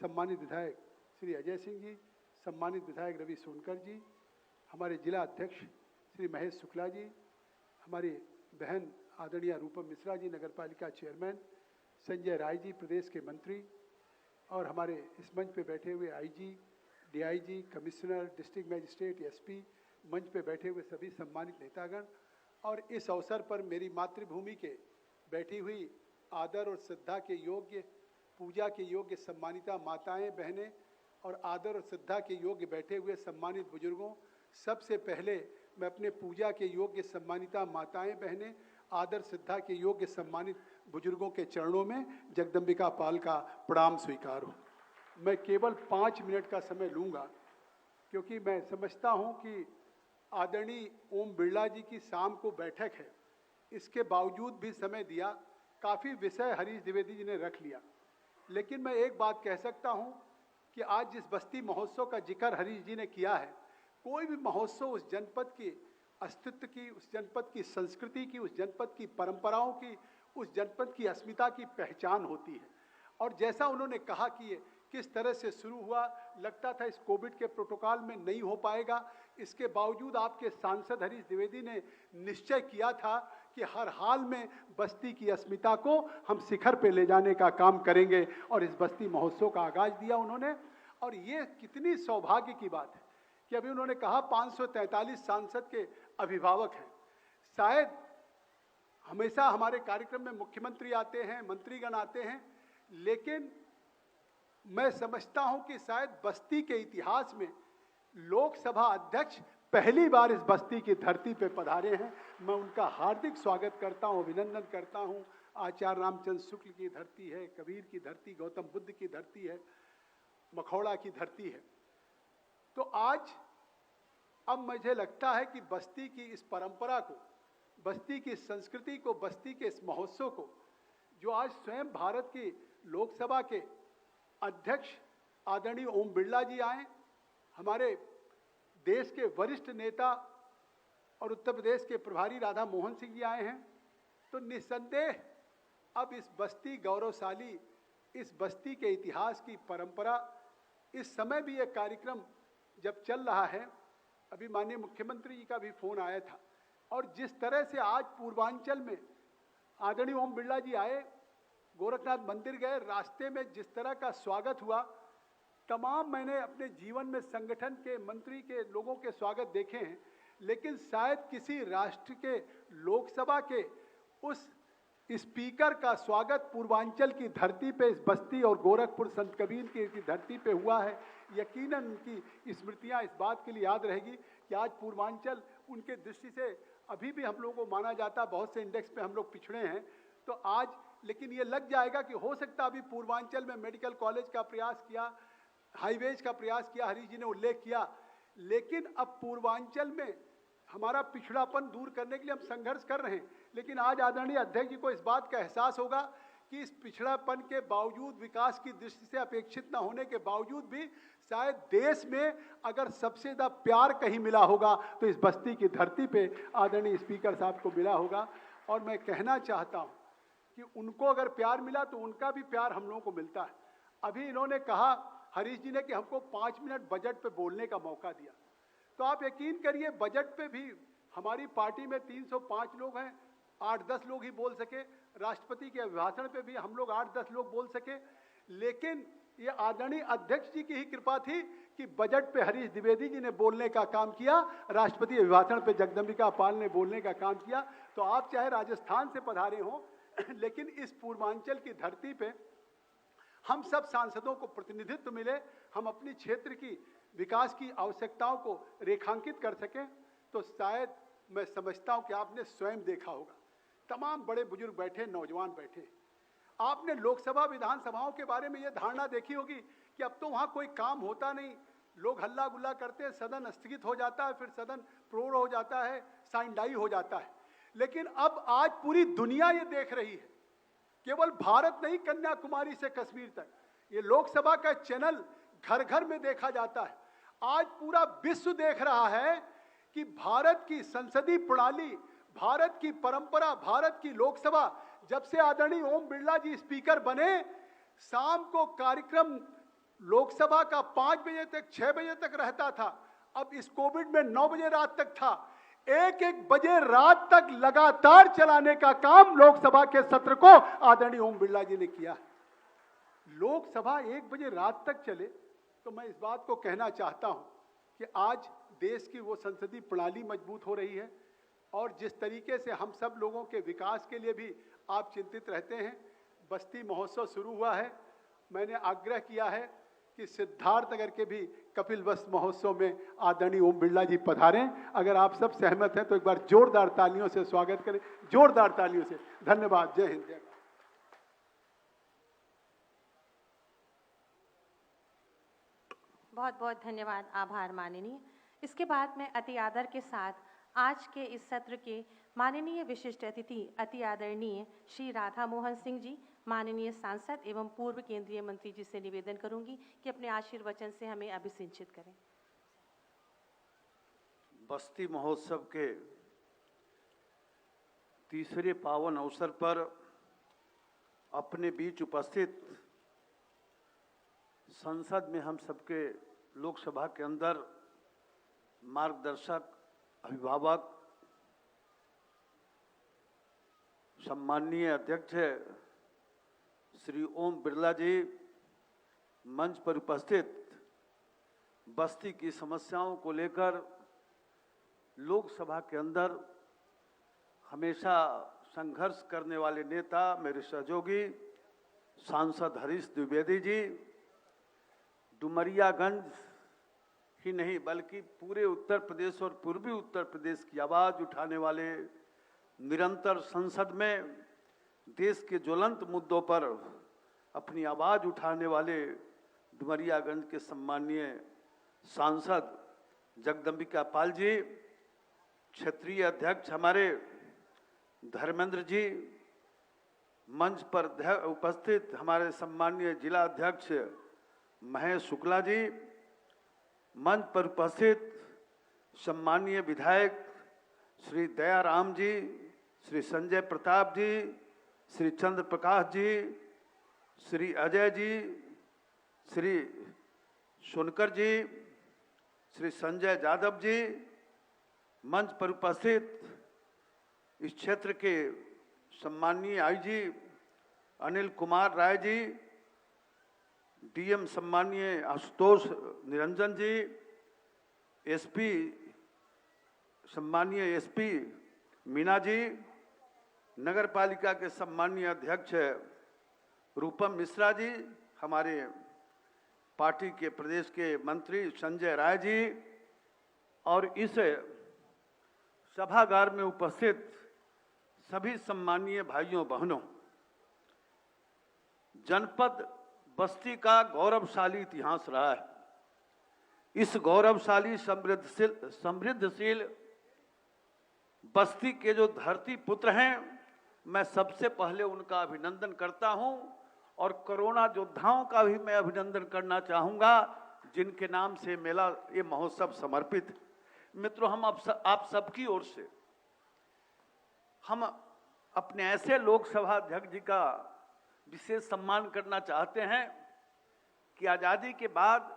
सम्मानित विधायक श्री अजय सिंह जी, सम्मानित विधायक रवि सोनकर जी, हमारे जिला अध्यक्ष श्री महेश शुक्ला जी, हमारी बहन आदरणीय रूपम मिश्रा जी, नगर पालिका चेयरमैन, संजय राय जी प्रदेश के मंत्री, और हमारे इस मंच पे बैठे हुए IG, DIG, commissioner, district magistrate, SP, मंच पे बैठे हुए सभी सम्मानित नेतागण, और इस अवसर पर मेरी मातृभूमि के बैठी हुई आदर और श्रद्धा के योग्य, पूजा के योग्य सम्मानिता माताएं, बहनें, और आदर और श्रद्धा के योग्य बैठे हुए सम्मानित बुजुर्गों, सबसे पहले मैं अपने पूजा के योग्य सम्मानिता माताएं, बहनें, आदर श्रद्धा के योग्य सम्मानित बुजुर्गों के चरणों में जगदम्बिका पाल का प्रणाम स्वीकार हूँ। मैं केवल 5 मिनट का समय लूँगा, क्योंकि मैं समझता हूँ कि आदरणीय ओम बिरला जी की शाम को बैठक है, इसके बावजूद भी समय दिया, काफ़ी विषय हरीश द्विवेदी जी ने रख लिया। लेकिन मैं एक बात कह सकता हूँ कि आज जिस बस्ती महोत्सव का जिक्र हरीश जी ने किया है, कोई भी महोत्सव उस जनपद की अस्तित्व की, उस जनपद की संस्कृति की, उस जनपद की परंपराओं की, उस जनपद की अस्मिता की पहचान होती है। और जैसा उन्होंने कहा कि ये किस तरह से शुरू हुआ, लगता था इस कोविड के प्रोटोकॉल में नहीं हो पाएगा, इसके बावजूद आपके सांसद हरीश द्विवेदी ने निश्चय किया था कि हर हाल में बस्ती की अस्मिता को हम शिखर पे ले जाने का काम करेंगे, और इस बस्ती महोत्सव का आगाज दिया उन्होंने। और ये कितनी सौभाग्य की बात है कि अभी उन्होंने कहा 543 सांसद के अभिभावक हैं। शायद हमेशा हमारे कार्यक्रम में मुख्यमंत्री आते हैं, मंत्रीगण आते हैं, लेकिन मैं समझता हूं कि शायद बस्ती के इतिहास में लोकसभा अध्यक्ष पहली बार इस बस्ती की धरती पे पधारे हैं। मैं उनका हार्दिक स्वागत करता हूं, अभिनंदन करता हूं। आचार्य रामचंद्र शुक्ल की धरती है, कबीर की धरती, गौतम बुद्ध की धरती है, मखौड़ा की धरती है। तो आज अब मुझे लगता है कि बस्ती की इस परंपरा को, बस्ती की संस्कृति को, बस्ती के इस महोत्सव को, जो आज स्वयं भारत की लोकसभा के अध्यक्ष आदरणीय ओम बिरला जी आए, हमारे देश के वरिष्ठ नेता और उत्तर प्रदेश के प्रभारी राधा मोहन सिंह जी आए हैं, तो निस्संदेह अब इस बस्ती गौरवशाली, इस बस्ती के इतिहास की परंपरा, इस समय भी एक कार्यक्रम जब चल रहा है, अभी माननीय मुख्यमंत्री जी का भी फोन आया था, और जिस तरह से आज पूर्वांचल में आदरणीय ओम बिरला जी आए, गोरखनाथ मंदिर गए, रास्ते में जिस तरह का स्वागत हुआ, तमाम मैंने अपने जीवन में संगठन के, मंत्री के, लोगों के स्वागत देखे हैं, लेकिन शायद किसी राष्ट्र के लोकसभा के उस स्पीकर का स्वागत पूर्वांचल की धरती पे, इस बस्ती और गोरखपुर संत कबीर की धरती पे हुआ है। यकीनन उनकी स्मृतियां इस बात के लिए याद रहेगी कि आज पूर्वांचल उनके दृष्टि से अभी भी हम लोगों को माना जाता, बहुत से इंडेक्स पे हम लोग पिछड़े हैं, तो आज लेकिन ये लग जाएगा कि हो सकता अभी पूर्वांचल में मेडिकल कॉलेज का प्रयास किया, हाईवेज का प्रयास किया, हरीश जी ने उल्लेख किया, लेकिन अब पूर्वांचल में हमारा पिछड़ापन दूर करने के लिए हम संघर्ष कर रहे हैं। लेकिन आज आदरणीय अध्यक्ष जी को इस बात का एहसास होगा कि इस पिछड़ापन के बावजूद, विकास की दृष्टि से अपेक्षित न होने के बावजूद भी शायद देश में अगर सबसे ज्यादा प्यार कहीं मिला होगा तो इस बस्ती की धरती पे आदरणीय स्पीकर साहब को मिला होगा। और मैं कहना चाहता हूं कि उनको अगर प्यार मिला तो उनका भी प्यार हम लोगों को मिलता है। अभी इन्होंने कहा, हरीश जी ने, कि हमको 5 मिनट बजट पे बोलने का मौका दिया, तो आप यकीन करिए बजट पे भी हमारी पार्टी में 305 लोग हैं, 8-10 लोग ही बोल सके, राष्ट्रपति के अभिभाषण पे भी हम लोग 8-10 लोग बोल सके, लेकिन ये आदरणीय अध्यक्ष जी की ही कृपा थी कि बजट पे हरीश द्विवेदी जी ने बोलने का काम किया, राष्ट्रपति अभिभाषण पे जगदम्बिका पाल ने बोलने का काम किया। तो आप चाहे राजस्थान से पधारे हों, लेकिन इस पूर्वांचल की धरती पे हम सब सांसदों को प्रतिनिधित्व मिले, हम अपनी क्षेत्र की विकास की आवश्यकताओं को रेखांकित कर सकें। तो शायद मैं समझता हूं कि आपने स्वयं देखा होगा, तमाम बड़े बुजुर्ग बैठे, नौजवान बैठे, आपने लोकसभा विधानसभाओं के बारे में यह धारणा देखी होगी कि अब तो वहां कोई काम होता नहीं, लोग हल्ला गुल्ला करते हैं, सदन स्थगित हो जाता है, फिर सदन प्रोढ़ हो जाता है, साइंडाई हो जाता है। लेकिन अब आज पूरी दुनिया ये देख रही है, केवल भारत नहीं, कन्याकुमारी से कश्मीर तक ये लोकसभा का चैनल घर घर में देखा जाता है। आज पूरा विश्व देख रहा है कि भारत की संसदीय प्रणाली, भारत की परंपरा, भारत की लोकसभा, जब से आदरणीय ओम बिरला जी स्पीकर बने, शाम को कार्यक्रम लोकसभा का 5 बजे तक, 6 बजे तक रहता था, अब इस कोविड में 9 बजे रात तक था। 1-1 बजे रात तक लगातार चलाने का काम लोकसभा के सत्र को आदरणीय ओम बिरला जी ने किया। लोकसभा 1 बजे रात तक चले, तो मैं इस बात को कहना चाहता हूं कि आज देश की वो संसदीय प्रणाली मजबूत हो रही है, और जिस तरीके से हम सब लोगों के विकास के लिए भी आप चिंतित रहते हैं। बस्ती महोत्सव शुरू हुआ है, मैंने आग्रह किया है कि सिद्धार्थनगर के भी कपिल वस्तु महोत्सव में आदरणीय ओम बिरला जी पधारें। अगर आप सब सहमत हैं तो एक बार जोरदार तालियों से स्वागत करें, जोरदार तालियों से। धन्यवाद। जय हिंद, जय भारत। बहुत बहुत धन्यवाद, आभार माननीय। इसके बाद मैं अति आदर के साथ आज के इस सत्र के माननीय विशिष्ट अतिथि अति आदरणीय श्री राधा मोहन सिंह जी, माननीय सांसद एवं पूर्व केंद्रीय मंत्री जी से निवेदन करूंगी कि अपने आशीर्वचन से हमें अभिसिंचित करें। बस्ती महोत्सव के तीसरे पावन अवसर पर अपने बीच उपस्थित संसद में हम सबके लोकसभा के अंदर मार्गदर्शक, अभिभावक, सम्माननीय अध्यक्ष श्री ओम बिरला जी, मंच पर उपस्थित बस्ती की समस्याओं को लेकर लोकसभा के अंदर हमेशा संघर्ष करने वाले नेता मेरे सहयोगी सांसद हरीश द्विवेदी जी डुमरियागंज ही नहीं बल्कि पूरे उत्तर प्रदेश और पूर्वी उत्तर प्रदेश की आवाज़ उठाने वाले, निरंतर संसद में देश के ज्वलंत मुद्दों पर अपनी आवाज़ उठाने वाले डुमरियागंज के सम्माननीय सांसद जगदम्बिका पाल जी, क्षेत्रीय अध्यक्ष हमारे धर्मेंद्र जी, मंच पर उपस्थित हमारे सम्माननीय जिला अध्यक्ष महेश शुक्ला जी, मंच पर उपस्थित सम्माननीय विधायक श्री दयाराम जी, श्री संजय प्रताप जी, श्री चंद्र प्रकाश जी, श्री अजय जी, श्री सोनकर जी, श्री संजय यादव जी, मंच पर उपस्थित इस क्षेत्र के सम्माननीय आईजी अनिल कुमार राय जी, डीएम सम्माननीय आशुतोष निरंजन जी, एसपी सम्माननीय एसपी मीना जी, नगर पालिका के सम्माननीय अध्यक्ष रूपम मिश्रा जी, हमारे पार्टी के प्रदेश के मंत्री संजय राय जी और इस सभागार में उपस्थित सभी सम्माननीय भाइयों बहनों, जनपद बस्ती का गौरवशाली इतिहास रहा है। इस गौरवशाली समृद्धशील बस्ती के जो धरती पुत्र हैं, मैं सबसे पहले उनका अभिनंदन करता हूं और कोरोना योद्धाओं का भी मैं अभिनंदन करना चाहूंगा जिनके नाम से मेला ये महोत्सव समर्पित है। मित्रों, हम आप सबकी ओर से हम अपने ऐसे लोकसभा अध्यक्ष जी का विशेष सम्मान करना चाहते हैं कि आज़ादी के बाद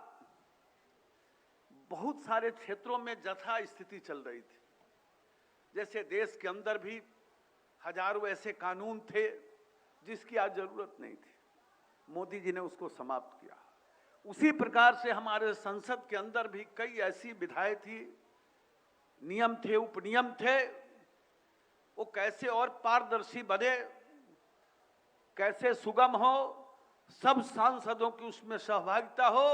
बहुत सारे क्षेत्रों में जथा स्थिति चल रही थी। जैसे देश के अंदर भी हजारों ऐसे कानून थे जिसकी आज जरूरत नहीं थी, मोदी जी ने उसको समाप्त किया। उसी प्रकार से हमारे संसद के अंदर भी कई ऐसी विधाएं थी, नियम थे, उपनियम थे, वो कैसे और पारदर्शी बने, कैसे सुगम हो, सब सांसदों की उसमें सहभागिता हो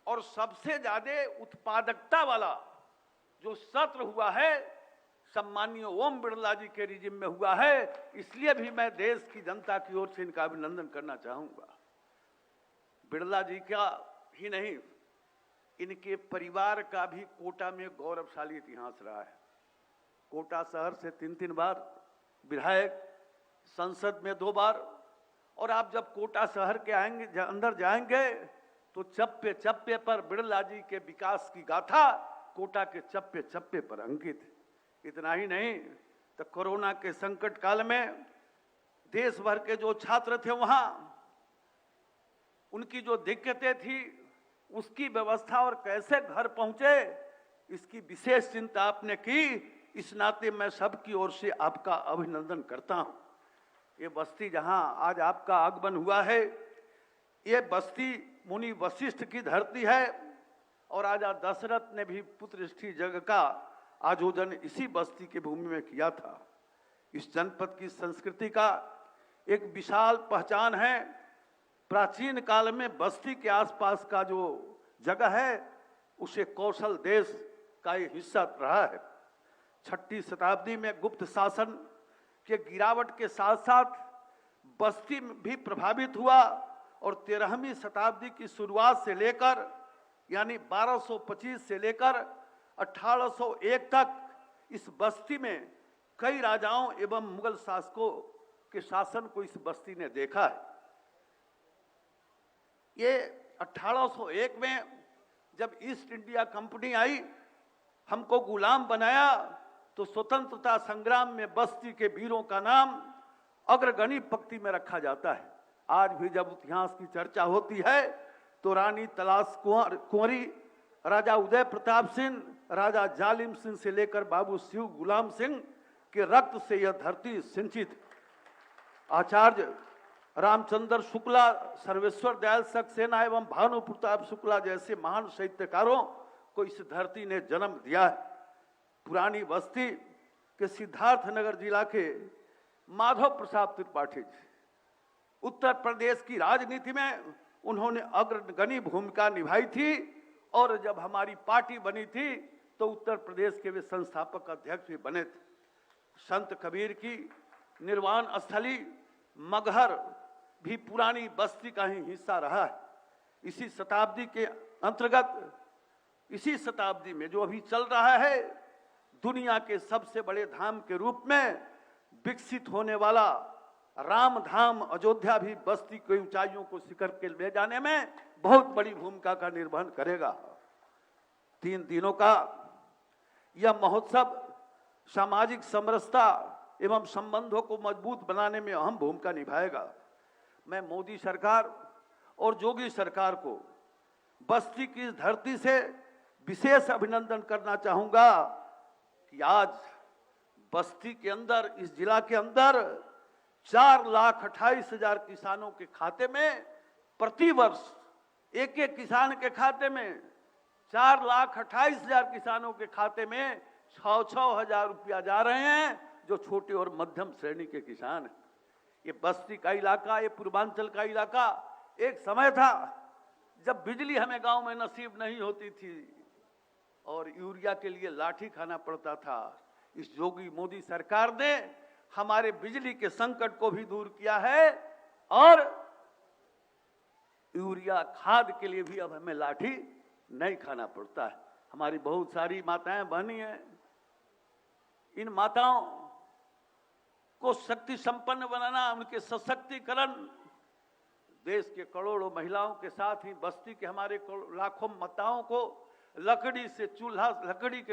और सबसे ज्यादा उत्पादकता वाला जो सत्र हुआ है सम्माननीय ओम बिरला जी के रिजिम में हुआ है। इसलिए भी मैं देश की जनता की ओर से इनका अभिनंदन करना चाहूंगा। बिरला जी का ही नहीं, इनके परिवार का भी कोटा में गौरवशाली इतिहास रहा है। कोटा शहर से 3 बार विधायक, संसद में 2 बार, और आप जब कोटा शहर के अंदर जाएंगे तो चप्पे चप्पे पर बिरला जी के विकास की गाथा कोटा के चप्पे चप्पे पर अंकित है। इतना ही नहीं तो कोरोना के संकट काल में देश भर के जो छात्र थे वहां उनकी जो दिक्कतें थी उसकी व्यवस्था और कैसे घर पहुंचे इसकी विशेष चिंता आपने की। इस नाते मैं सबकी ओर से आपका अभिनंदन करता हूं। ये बस्ती जहां आज आपका आगमन हुआ है, ये बस्ती मुनि वशिष्ठ की धरती है और राजा दशरथ ने भी पुत्रष्टि जग का आयोजन इसी बस्ती की भूमि में किया था। इस जनपद की संस्कृति का एक विशाल पहचान है। प्राचीन काल में बस्ती के आसपास का जो जगह है उसे कौशल देश का एक हिस्सा रहा है। 6ठी शताब्दी में गुप्त शासन के गिरावट के साथ साथ बस्ती भी प्रभावित हुआ और 13वीं शताब्दी की शुरुआत से लेकर यानी 1225 से लेकर 1801 तक इस बस्ती में कई राजाओं एवं मुगल शासकों के शासन को इस बस्ती ने देखा है। ये 1801 में जब ईस्ट इंडिया कंपनी आई, हमको गुलाम बनाया, तो स्वतंत्रता संग्राम में बस्ती के वीरों का नाम अग्रगणी पंक्ति में रखा जाता है। आज भी जब इतिहास की चर्चा होती है तो रानी तलाश कुंवरी, राजा उदय प्रताप सिंह, राजा जालिम सिंह से लेकर बाबू शिव गुलाम सिंह के रक्त से यह धरती सिंचित। आचार्य रामचंद्र शुक्ला, सर्वेश्वर दयाल सक्सेना एवं भानु प्रताप शुक्ला जैसे महान साहित्यकारों को इस धरती ने जन्म दिया है। पुरानी बस्ती के सिद्धार्थनगर जिला के माधव प्रसाद त्रिपाठी जी, उत्तर प्रदेश की राजनीति में उन्होंने अग्रगणी भूमिका निभाई थी और जब हमारी पार्टी बनी थी तो उत्तर प्रदेश के वे संस्थापक अध्यक्ष भी बने थे। संत कबीर की निर्वाण स्थली मगहर भी पुरानी बस्ती का ही हिस्सा रहा है। इसी शताब्दी के अंतर्गत, इसी शताब्दी में जो अभी चल रहा है, दुनिया के सबसे बड़े धाम के रूप में विकसित होने वाला राम धाम अयोध्या भी बस्ती की ऊंचाइयों को शिखर के ले जाने में बहुत बड़ी भूमिका का निर्वहन करेगा। 3 दिनों का यह महोत्सव सामाजिक समरसता एवं संबंधों को मजबूत बनाने में अहम भूमिका निभाएगा। मैं मोदी सरकार और योगी सरकार को बस्ती की इस धरती से विशेष अभिनंदन करना चाहूंगा कि आज बस्ती के अंदर, इस जिला के अंदर 4,28,000 किसानों के खाते में प्रतिवर्ष एक किसान के खाते में 4,28,000 किसानों के खाते में 6-6 हजार रुपया जा रहे हैं, जो छोटे और मध्यम श्रेणी के किसान हैं। ये बस्ती का इलाका, ये पूर्वांचल का इलाका, एक समय था जब बिजली हमें गांव में नसीब नहीं होती थी और यूरिया के लिए लाठी खाना पड़ता था। इस योगी मोदी सरकार ने हमारे बिजली के संकट को भी दूर किया है और यूरिया खाद के लिए भी अब हमें लाठी नहीं खाना पड़ता है। हमारी बहुत सारी माताएं बहनी हैं, इन माताओं को शक्ति संपन्न बनाना, उनके सशक्तिकरण, देश के करोड़ों महिलाओं के साथ ही बस्ती के हमारे लाखों माताओं को लकड़ी के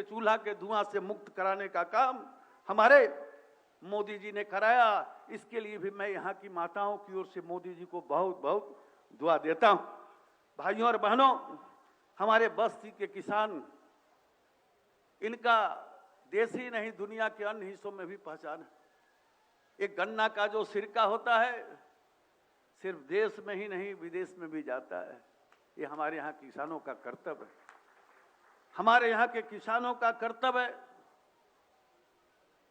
चूल्हा के धुआं से मुक्त कराने का काम हमारे मोदी जी ने कराया। इसके लिए भी मैं यहाँ की माताओं की ओर से मोदी जी को बहुत बहुत दुआ देता हूँ। भाइयों और बहनों, हमारे बस्ती के किसान, इनका देश ही नहीं दुनिया के अन्य हिस्सों में भी पहचान है। एक गन्ना का जो सिरका होता है सिर्फ देश में ही नहीं विदेश में भी जाता है। ये हमारे यहाँ किसानों का कर्तव्य है। हमारे यहाँ के किसानों का कर्तव्य है।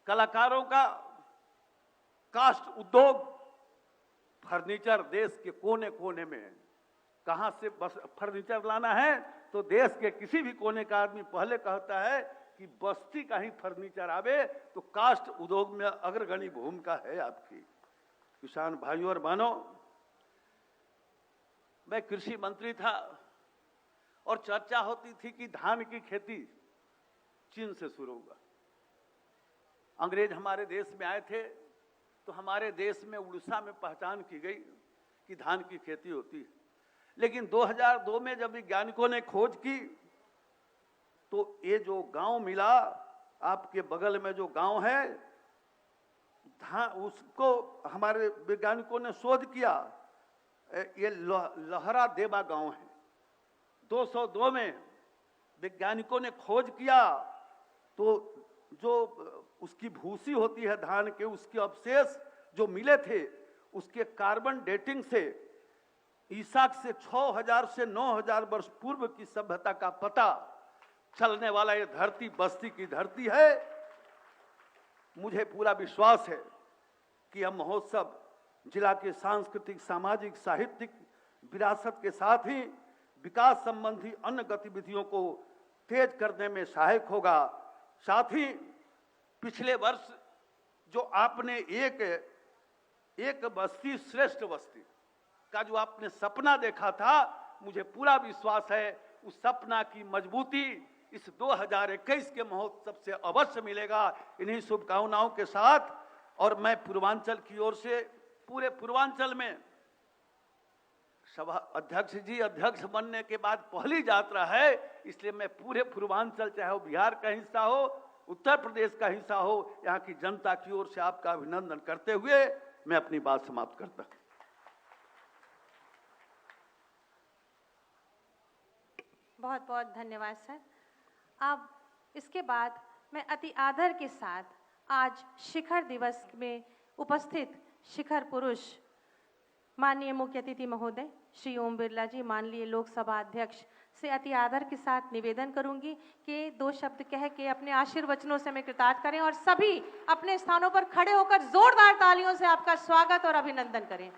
कलाकारों का कास्ट उद्योग, फर्नीचर देश के कोने कोने में, कहां से बस फर्नीचर लाना है तो देश के किसी भी कोने का आदमी पहले कहता है कि बस्ती का ही फर्नीचर आवे, तो कास्ट उद्योग में अग्रगणी भूमिका है आपकी। किसान भाइयों और बहनों, मैं कृषि मंत्री था और चर्चा होती थी कि धान की खेती चीन से शुरू होगा। अंग्रेज हमारे देश में आए थे तो हमारे देश में उड़ीसा में पहचान की गई कि धान की खेती होती है। लेकिन 2002 में जब वैज्ञानिकों ने खोज की तो ये जो गांव मिला, आपके बगल में जो गांव है, उसको हमारे वैज्ञानिकों ने शोध किया। ये लहरा देवा गांव है। 202 में वैज्ञानिकों ने खोज किया तो जो उसकी भूसी होती है धान के, उसके अवशेष जो मिले थे, उसके कार्बन डेटिंग से ईसा से 6000 से 9000 वर्ष पूर्व की सभ्यता का पता चलने वाला ये धरती बस्ती की धरती है। मुझे पूरा विश्वास है कि यह महोत्सव जिला के सांस्कृतिक, सामाजिक, साहित्यिक विरासत के साथ ही विकास संबंधी अन्य गतिविधियों को तेज करने में सहायक होगा। साथ ही पिछले वर्ष जो आपने एक बस्ती श्रेष्ठ बस्ती का जो आपने सपना देखा था, मुझे पूरा विश्वास है उस सपना की मजबूती इस 2021 के महोत्सव से अवश्य मिलेगा। इन्हीं शुभकामनाओं के साथ, और मैं पूर्वांचल की ओर से, पूरे पूर्वांचल में सभा अध्यक्ष जी अध्यक्ष बनने के बाद पहली यात्रा है, इसलिए मैं पूरे पूर्वांचल, चाहे वो बिहार का हिस्सा हो, उत्तर प्रदेश का हिस्सा हो, यहाँ की जनता की ओर से आपका अभिनंदन करते हुए मैं अपनी बात समाप्त करता हूँ। बहुत बहुत धन्यवाद सर। अब इसके बाद मैं अति आदर के साथ आज शिखर दिवस में उपस्थित शिखर पुरुष माननीय मुख्य अतिथि महोदय श्री ओम बिरला जी, माननीय लोकसभा अध्यक्ष से अति आदर के साथ निवेदन करूंगी कि 2 शब्द कह के अपने आशीर्वचनों से हमें कृतार्थ करें और सभी अपने स्थानों पर खड़े होकर जोरदार तालियों से आपका स्वागत और अभिनंदन करें।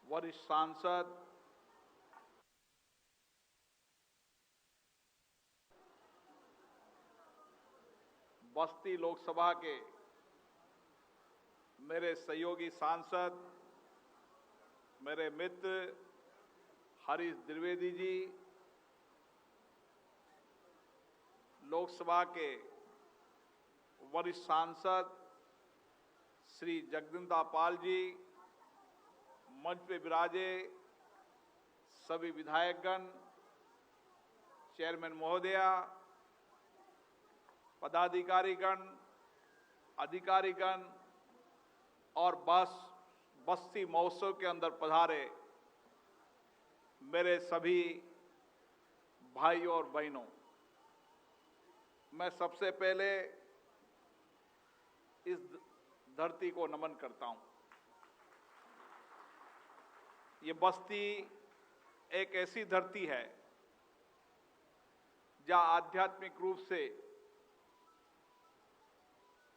वरिष्ठ सांसद बस्ती लोकसभा के मेरे सहयोगी सांसद, मेरे मित्र हरीश द्विवेदी जी, लोकसभा के वरिष्ठ सांसद श्री जगदम्बिका पाल जी, मंच पे विराजे सभी विधायकगण, चेयरमैन महोदया, पदाधिकारीगण, अधिकारीगण और बस्ती महोत्सव के अंदर पधारे मेरे सभी भाइयों और बहनों, मैं सबसे पहले इस धरती को नमन करता हूं। ये बस्ती एक ऐसी धरती है जहां आध्यात्मिक रूप से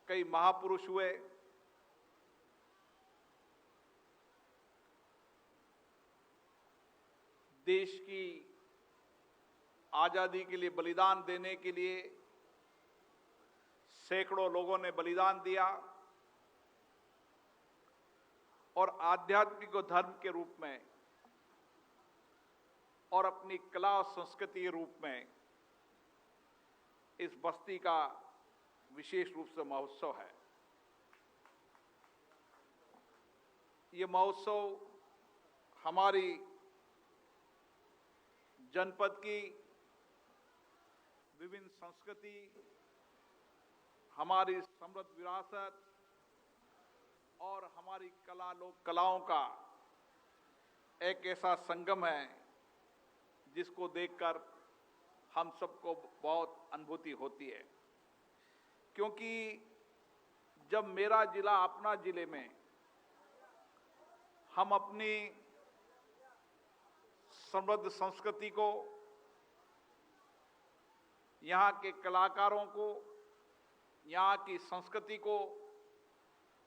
कई महापुरुष हुए, देश की आजादी के लिए बलिदान देने के लिए सैकड़ों लोगों ने बलिदान दिया और आध्यात्मिक और धर्म के रूप में और अपनी कला और संस्कृति के रूप में इस बस्ती का विशेष रूप से महोत्सव है। ये महोत्सव हमारी जनपद की विभिन्न संस्कृति, हमारी समृद्ध विरासत और हमारी लोक कलाओं का एक ऐसा संगम है जिसको देखकर हम सबको बहुत अनुभूति होती है। क्योंकि जब मेरा जिला अपना जिले में हम अपनी समृद्ध संस्कृति को, यहाँ के कलाकारों को, यहाँ की संस्कृति को,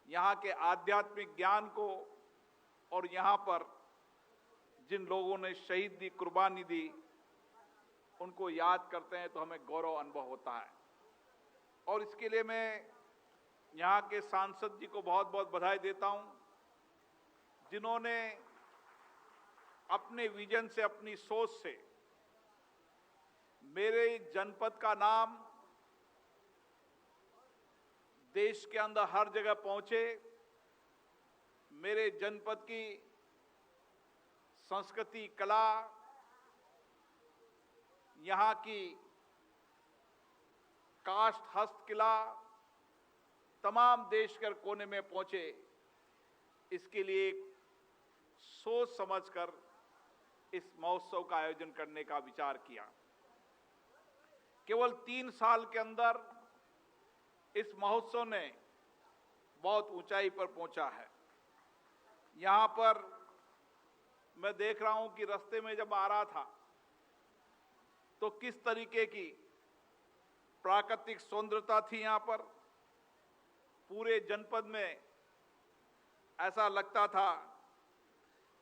यहाँ के आध्यात्मिक ज्ञान को और यहाँ पर जिन लोगों ने शहीद दी, कुर्बानी दी, उनको याद करते हैं तो हमें गौरव अनुभव होता है। और इसके लिए मैं यहाँ के सांसद जी को बहुत बहुत बधाई देता हूँ, जिन्होंने अपने विजन से, अपनी सोच से मेरे जनपद का नाम देश के अंदर हर जगह पहुंचे, मेरे जनपद की संस्कृति, कला, यहाँ की काष्ठ हस्तकला तमाम देश के कोने में पहुंचे। इसके लिए सोच समझकर इस महोत्सव का आयोजन करने का विचार किया। केवल 3 साल के अंदर इस महोत्सव ने बहुत ऊंचाई पर पहुंचा है। यहाँ पर मैं देख रहा हूं कि रास्ते में जब आ रहा था तो किस तरीके की प्राकृतिक सौंदर्यता थी। यहाँ पर पूरे जनपद में ऐसा लगता था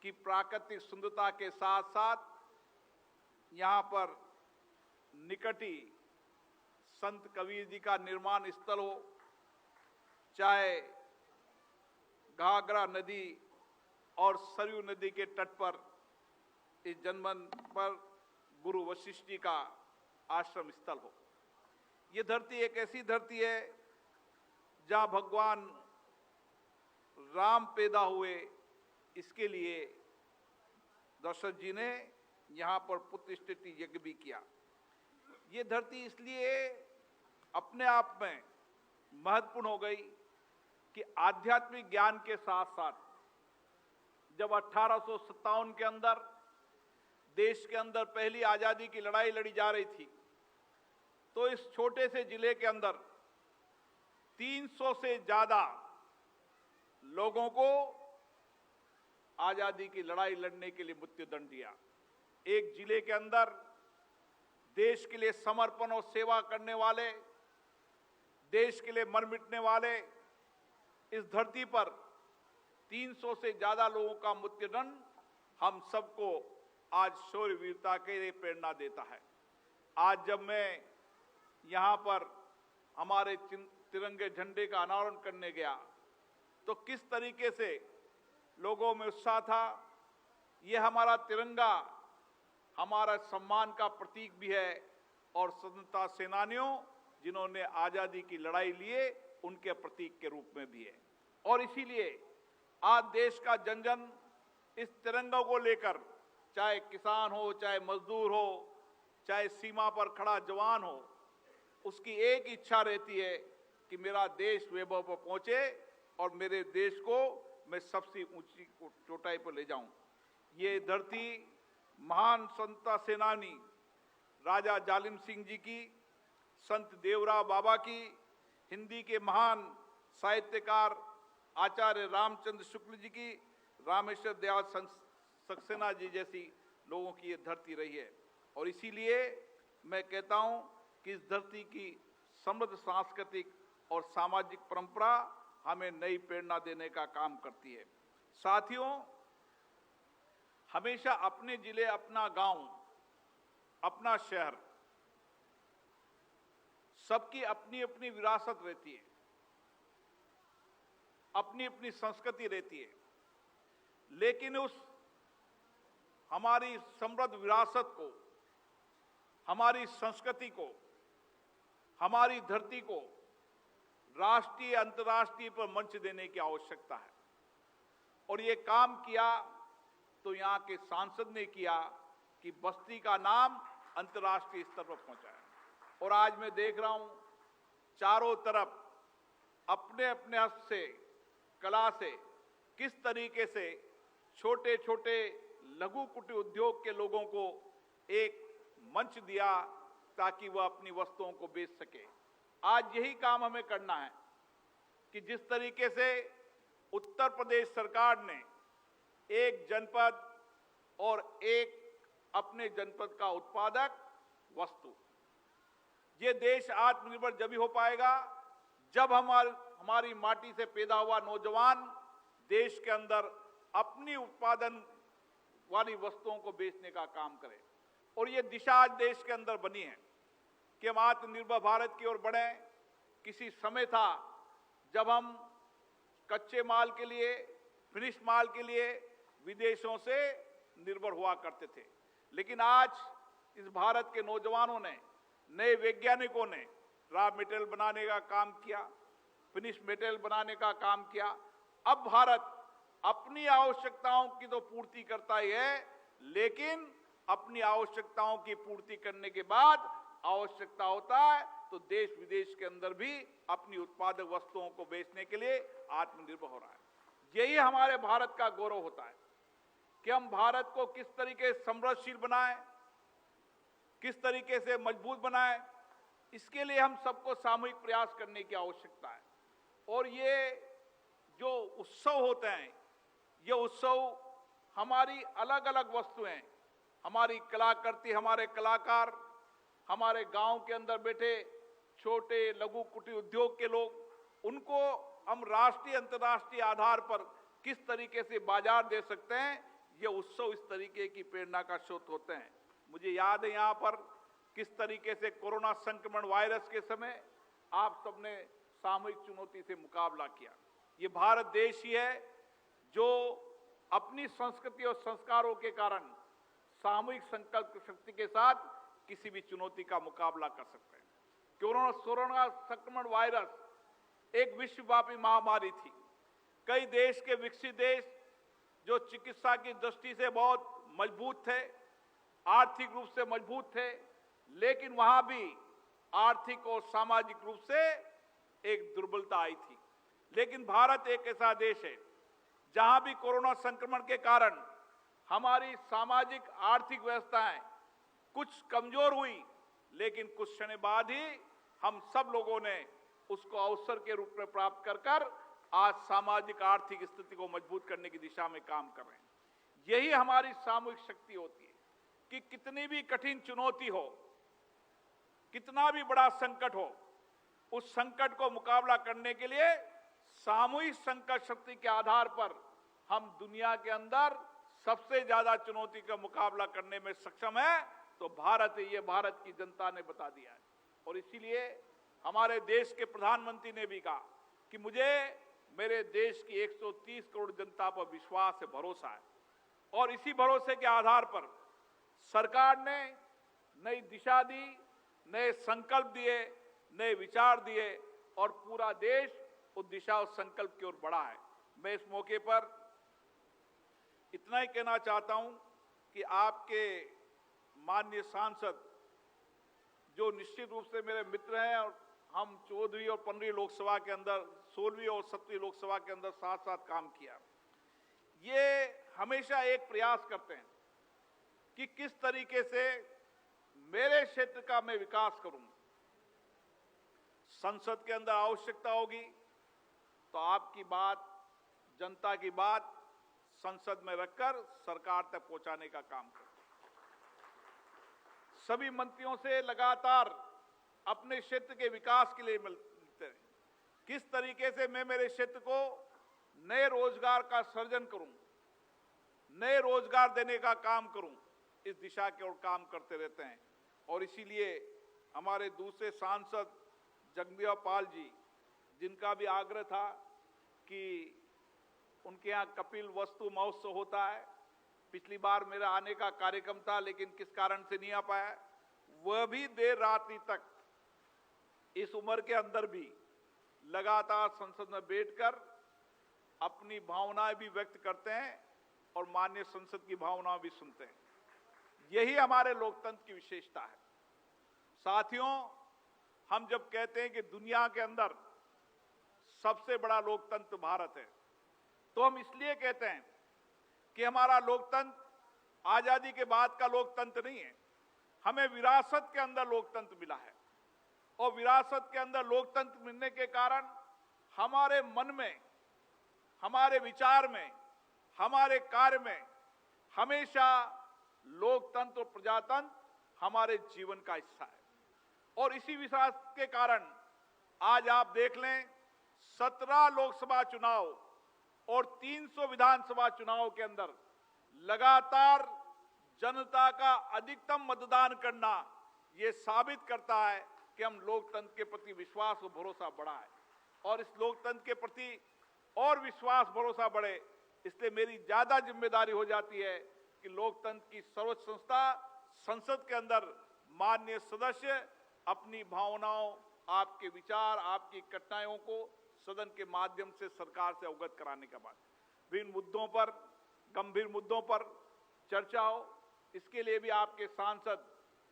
कि प्राकृतिक सुंदरता के साथ साथ यहाँ पर निकट ही संत कबीर जी का निर्माण स्थल हो, चाहे घाघरा नदी और सरयू नदी के तट पर इस जनमन पर गुरु वशिष्ठ जी का आश्रम स्थल हो। ये धरती एक ऐसी धरती है जहां भगवान राम पैदा हुए, इसके लिए दशरथ जी ने यहाँ पर पुत्र स्तुति यज्ञ भी किया। ये धरती इसलिए अपने आप में महत्वपूर्ण हो गई कि आध्यात्मिक ज्ञान के साथ साथ जब 1857 के अंदर देश के अंदर पहली आजादी की लड़ाई लड़ी जा रही थी, तो इस छोटे से जिले के अंदर 300 से ज्यादा लोगों को आजादी की लड़ाई लड़ने के लिए मृत्युदंड दिया। एक जिले के अंदर देश के लिए समर्पण और सेवा करने वाले, देश के लिए मर मिटने वाले इस धरती पर 300 से ज्यादा लोगों का मृत्युदंड हम सबको आज शौर्य वीरता के लिए प्रेरणा देता है। आज जब मैं यहां पर हमारे तिरंगे झंडे का अनावरण करने गया तो किस तरीके से लोगों में उत्साह था। ये हमारा तिरंगा हमारा सम्मान का प्रतीक भी है और स्वतंत्रता सेनानियों जिन्होंने आजादी की लड़ाई लिए उनके प्रतीक के रूप में भी है। और इसीलिए आज देश का जन जन इस तिरंगा को लेकर, चाहे किसान हो, चाहे मजदूर हो, चाहे सीमा पर खड़ा जवान हो, उसकी एक इच्छा रहती है कि मेरा देश वैभव पर पहुंचे और मेरे देश को मैं सबसे ऊंची चोटाई पर ले जाऊं। ये धरती महान स्वतंत्रता सेनानी राजा जालिम सिंह जी की, संत देवराव बाबा की, हिंदी के महान साहित्यकार आचार्य रामचंद्र शुक्ल जी की, रामेश्वर दयाल सक्सेना जी जैसी लोगों की ये धरती रही है। और इसीलिए मैं कहता हूं कि इस धरती की समृद्ध सांस्कृतिक और सामाजिक परंपरा हमें नई प्रेरणा देने का काम करती है। साथियों, हमेशा अपने जिले, अपना गांव, अपना शहर, सबकी अपनी अपनी विरासत रहती है, अपनी अपनी संस्कृति रहती है, लेकिन उस हमारी समृद्ध विरासत को, हमारी संस्कृति को, हमारी धरती को राष्ट्रीय अंतर्राष्ट्रीय पर मंच देने की आवश्यकता है। और ये काम किया तो यहाँ के सांसद ने किया कि बस्ती का नाम अंतर्राष्ट्रीय स्तर पर पहुंचाया। और आज मैं देख रहा हूं चारों तरफ अपने अपने हस्त से, कला से किस तरीके से छोटे छोटे लघु कुटीर उद्योग के लोगों को एक मंच दिया ताकि वह अपनी वस्तुओं को बेच सके। आज यही काम हमें करना है कि जिस तरीके से उत्तर प्रदेश सरकार ने एक जनपद और एक अपने जनपद का उत्पादक वस्तु, ये देश आत्मनिर्भर जब ही हो पाएगा जब हमारी माटी से पैदा हुआ नौजवान देश के अंदर अपनी उत्पादन वाली वस्तुओं को बेचने का काम करे। और ये दिशा आज देश के अंदर बनी है कि हम आत्मनिर्भर भारत की ओर बढ़े। किसी समय था जब हम कच्चे माल के लिए, फिनिश माल के लिए विदेशों से निर्भर हुआ करते थे, लेकिन आज इस भारत के नौजवानों ने, नए वैज्ञानिकों ने रॉ मटेरियल बनाने का काम किया, फिनिश मटेरियल बनाने का काम किया। अब भारत अपनी आवश्यकताओं की तो पूर्ति करता ही है, लेकिन अपनी आवश्यकताओं की पूर्ति करने के बाद आवश्यकता होता है तो देश विदेश के अंदर भी अपनी उत्पादक वस्तुओं को बेचने के लिए आत्मनिर्भर हो रहा है। यही हमारे भारत का गौरव होता है कि हम भारत को किस तरीके से समृद्धशील बनाएं, किस तरीके से मजबूत बनाएं। इसके लिए हम सबको सामूहिक प्रयास करने की आवश्यकता है। और ये जो उत्सव होते हैं, ये उत्सव हमारी अलग अलग वस्तुएं, हमारी कलाकृति, हमारे कलाकार, हमारे गांव के अंदर बैठे छोटे लघु कुटीर उद्योग के लोग, उनको हम राष्ट्रीय अंतर्राष्ट्रीय आधार पर किस तरीके से बाजार दे सकते हैं, ये उत्सव इस तरीके की प्रेरणा का स्रोत होते हैं। मुझे याद है यहाँ पर किस तरीके से कोरोना संक्रमण वायरस के समय आप सबने सामूहिक चुनौती से मुकाबला किया। ये भारत देश ही है जो अपनी संस्कृति और संस्कारों के कारण सामूहिक संकल्प शक्ति के साथ किसी भी चुनौती का मुकाबला कर सकते हैं। कोरोना संक्रमण वायरस एक विश्वव्यापी महामारी थी। कई देश के विकसित देश जो चिकित्सा की दृष्टि से बहुत मजबूत थे, आर्थिक रूप से मजबूत थे, लेकिन वहां भी आर्थिक और सामाजिक रूप से एक दुर्बलता आई थी। लेकिन भारत एक ऐसा देश है जहां भी कोरोना संक्रमण के कारण हमारी सामाजिक आर्थिक व्यवस्थाएं कुछ कमजोर हुई, लेकिन कुछ समय बाद ही हम सब लोगों ने उसको अवसर के रूप में प्राप्त कर आज सामाजिक आर्थिक स्थिति को मजबूत करने की दिशा में काम कर रहे हैं। यही हमारी सामूहिक शक्ति होती है कि कितनी भी कठिन चुनौती हो, कितना भी बड़ा संकट हो, उस संकट को मुकाबला करने के लिए सामूहिक संकल्प शक्ति के आधार पर हम दुनिया के अंदर सबसे ज्यादा चुनौती का मुकाबला करने में सक्षम है। तो भारत है, ये भारत की जनता ने बता दिया है। और इसीलिए हमारे देश के प्रधानमंत्री ने भी कहा कि मुझे मेरे देश की 130 करोड़ जनता पर विश्वास है, भरोसा है। और इसी भरोसे के आधार पर सरकार ने नई दिशा दी, नए संकल्प दिए, नए विचार दिए और पूरा देश उस दिशा और संकल्प की ओर बढ़ा है। मैं इस मौके पर इतना ही कहना चाहता हूं कि आपके माननीय सांसद जो निश्चित रूप से मेरे मित्र हैं और हम 14वीं और 15वीं लोकसभा के अंदर, 16वीं और 17वीं लोकसभा के अंदर साथ साथ काम किया, ये हमेशा एक प्रयास करते हैं कि किस तरीके से मेरे क्षेत्र का मैं विकास करूं। संसद के अंदर आवश्यकता होगी तो आपकी बात, जनता की बात संसद में रखकर सरकार तक पहुंचाने का काम करें। सभी मंत्रियों से लगातार अपने क्षेत्र के विकास के लिए मिलते हैं, किस तरीके से मैं मेरे क्षेत्र को नए रोजगार का सृजन करूं, नए रोजगार देने का काम करूं, इस दिशा की ओर काम करते रहते हैं। और इसीलिए हमारे दूसरे सांसद जगदीप पाल जी, जिनका भी आग्रह था कि उनके यहाँ कपिल वस्तु महोत्सव होता है, पिछली बार मेरा आने का कार्यक्रम था लेकिन किस कारण से नहीं आ पाया, वह भी देर रात्रि तक इस उम्र के अंदर भी लगातार संसद में बैठकर अपनी भावनाएं भी व्यक्त करते हैं और माननीय संसद की भावनाएं भी सुनते हैं। यही हमारे लोकतंत्र की विशेषता है। साथियों, हम जब कहते हैं कि दुनिया के अंदर सबसे बड़ा लोकतंत्र भारत है, तो हम इसलिए कहते हैं कि हमारा लोकतंत्र आजादी के बाद का लोकतंत्र नहीं है, हमें विरासत के अंदर लोकतंत्र मिला है। और विरासत के अंदर लोकतंत्र मिलने के कारण हमारे मन में, हमारे विचार में, हमारे कार्य में हमेशा लोकतंत्र और प्रजातंत्र हमारे जीवन का हिस्सा है। और इसी विश्वास के कारण आज आप देख लें, 17 लोकसभा चुनाव और 300 विधानसभा चुनाव के अंदर लगातार जनता का अधिकतम मतदान करना ये साबित करता है कि हम लोकतंत्र के प्रति विश्वास और भरोसा बढ़ा है। और इस लोकतंत्र के प्रति और विश्वास भरोसा बढ़े, इसलिए मेरी ज्यादा जिम्मेदारी हो जाती है कि लोकतंत्र की सर्वोच्च संस्था संसद के अंदर माननीय सदस्य अपनी भावनाओं, आपके विचार, आपकी कठिनाइयों को सदन के माध्यम से सरकार से अवगत कराने के बाद विभिन्न मुद्दों पर, गंभीर मुद्दों पर चर्चा हो, इसके लिए भी आपके सांसद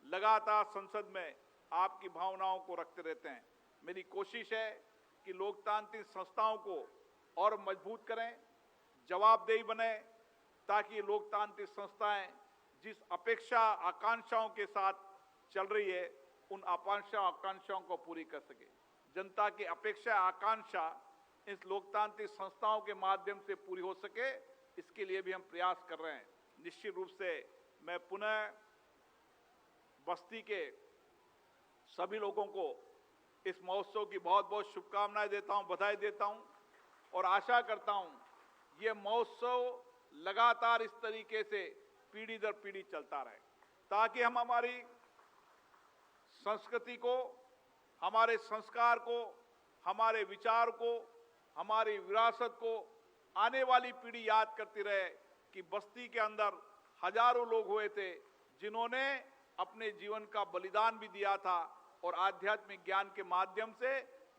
लगातार संसद में आपकी भावनाओं को रखते रहते हैं। मेरी कोशिश है कि लोकतांत्रिक संस्थाओं को और मजबूत करें, जवाबदेही बने, ताकि लोकतांत्रिक संस्थाएं जिस अपेक्षा आकांक्षाओं के साथ चल रही है, उन आकांक्षाओं को पूरी कर सके। जनता की अपेक्षा, आकांक्षा इस लोकतांत्रिक संस्थाओं के माध्यम से पूरी हो सके, इसके लिए भी हम प्रयास कर रहे हैं। निश्चित रूप से मैं पुनः बस्ती के सभी लोगों को इस महोत्सव की बहुत बहुत शुभकामनाएं देता हूं, बधाई देता हूं और आशा करता हूं ये महोत्सव लगातार इस तरीके से पीढ़ी दर पीढ़ी चलता रहे, ताकि हम हमारी संस्कृति को, हमारे संस्कार को, हमारे विचार को, हमारी विरासत को आने वाली पीढ़ी याद करती रहे कि बस्ती के अंदर हजारों लोग हुए थे जिन्होंने अपने जीवन का बलिदान भी दिया था और आध्यात्मिक ज्ञान के माध्यम से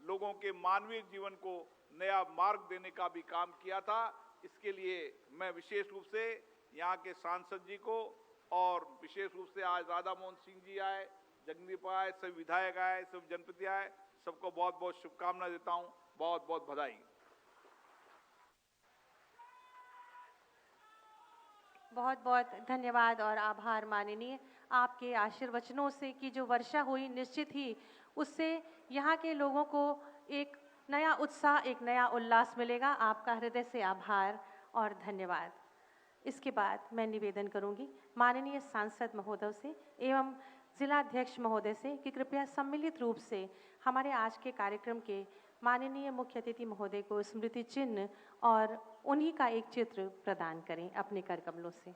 लोगों के मानवीय जीवन को नया मार्ग देने का भी काम किया था। इसके लिए मैं विशेष रूप से यहाँ के सांसद जी को और विशेष रूप से आज राधा मोहन सिंह जी आए, जगदीप आए, सब विधायक आए, सब जनप्रतिनिधि आए, सबको बहुत बहुत शुभकामनाएं देता हूँ। बहुत बहुत बधाई। बहुत बहुत धन्यवाद और आभार माननीय। आपके आशीर्वचनों से की जो वर्षा हुई, निश्चित ही उससे यहाँ के लोगों को एक नया उत्साह, एक नया उल्लास मिलेगा। आपका हृदय से आभार और धन्यवाद। इसके बाद मैं निवेदन करूंगी माननीय सांसद महोदय से एवं जिलाध्यक्ष महोदय से कि कृपया सम्मिलित रूप से हमारे आज के कार्यक्रम के माननीय मुख्य अतिथि महोदय को स्मृति चिन्ह और उन्हीं का एक चित्र प्रदान करें अपने कर कमलों से।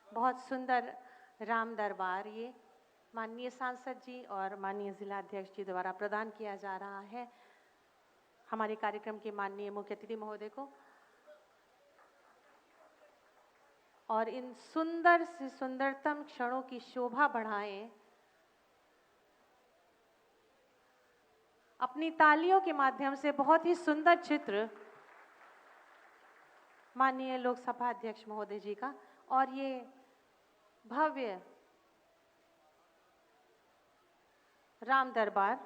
बहुत सुंदर राम दरबार ये माननीय सांसद जी और माननीय जिलाध्यक्ष जी द्वारा प्रदान किया जा रहा है हमारे कार्यक्रम के माननीय मुख्य अतिथि महोदय को। और इन सुंदर से सुंदरतम क्षणों की शोभा बढ़ाएं अपनी तालियों के माध्यम से। बहुत ही सुंदर चित्र माननीय लोकसभा अध्यक्ष महोदय जी का, और ये भव्य राम दरबार।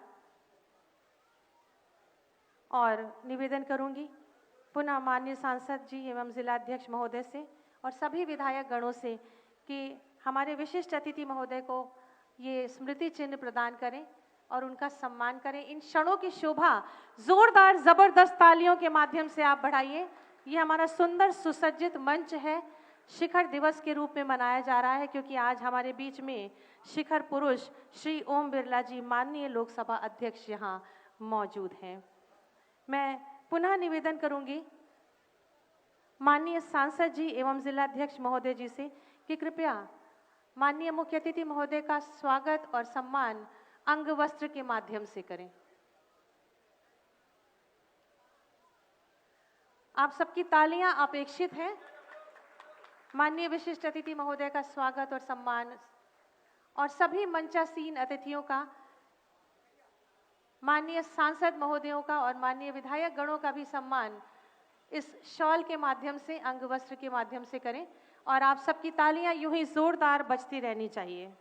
और निवेदन करूंगी पुनः माननीय सांसद जी एवं जिलाध्यक्ष महोदय से और सभी विधायक गणों से कि हमारे विशिष्ट अतिथि महोदय को ये स्मृति चिन्ह प्रदान करें और उनका सम्मान करें। इन क्षणों की शोभा जोरदार जबरदस्त तालियों के माध्यम से आप बढ़ाइए। ये हमारा सुंदर सुसज्जित मंच है, शिखर दिवस के रूप में मनाया जा रहा है क्योंकि आज हमारे बीच में शिखर पुरुष श्री ओम बिरला जी माननीय लोकसभा अध्यक्ष यहाँ मौजूद हैं। मैं पुनः निवेदन करूंगी माननीय सांसद जी एवं जिलाध्यक्ष महोदय जी से कि कृपया माननीय मुख्य अतिथि महोदय का स्वागत और सम्मान अंग वस्त्र के माध्यम से करें। आप सबकी तालियां अपेक्षित हैं। माननीय विशिष्ट अतिथि महोदय का स्वागत और सम्मान और सभी मंचासीन अतिथियों का, माननीय सांसद महोदयों का और माननीय विधायक गणों का भी सम्मान इस शॉल के माध्यम से, अंग वस्त्र के माध्यम से करें। और आप सबकी तालियां यूं ही जोरदार बजती रहनी चाहिए।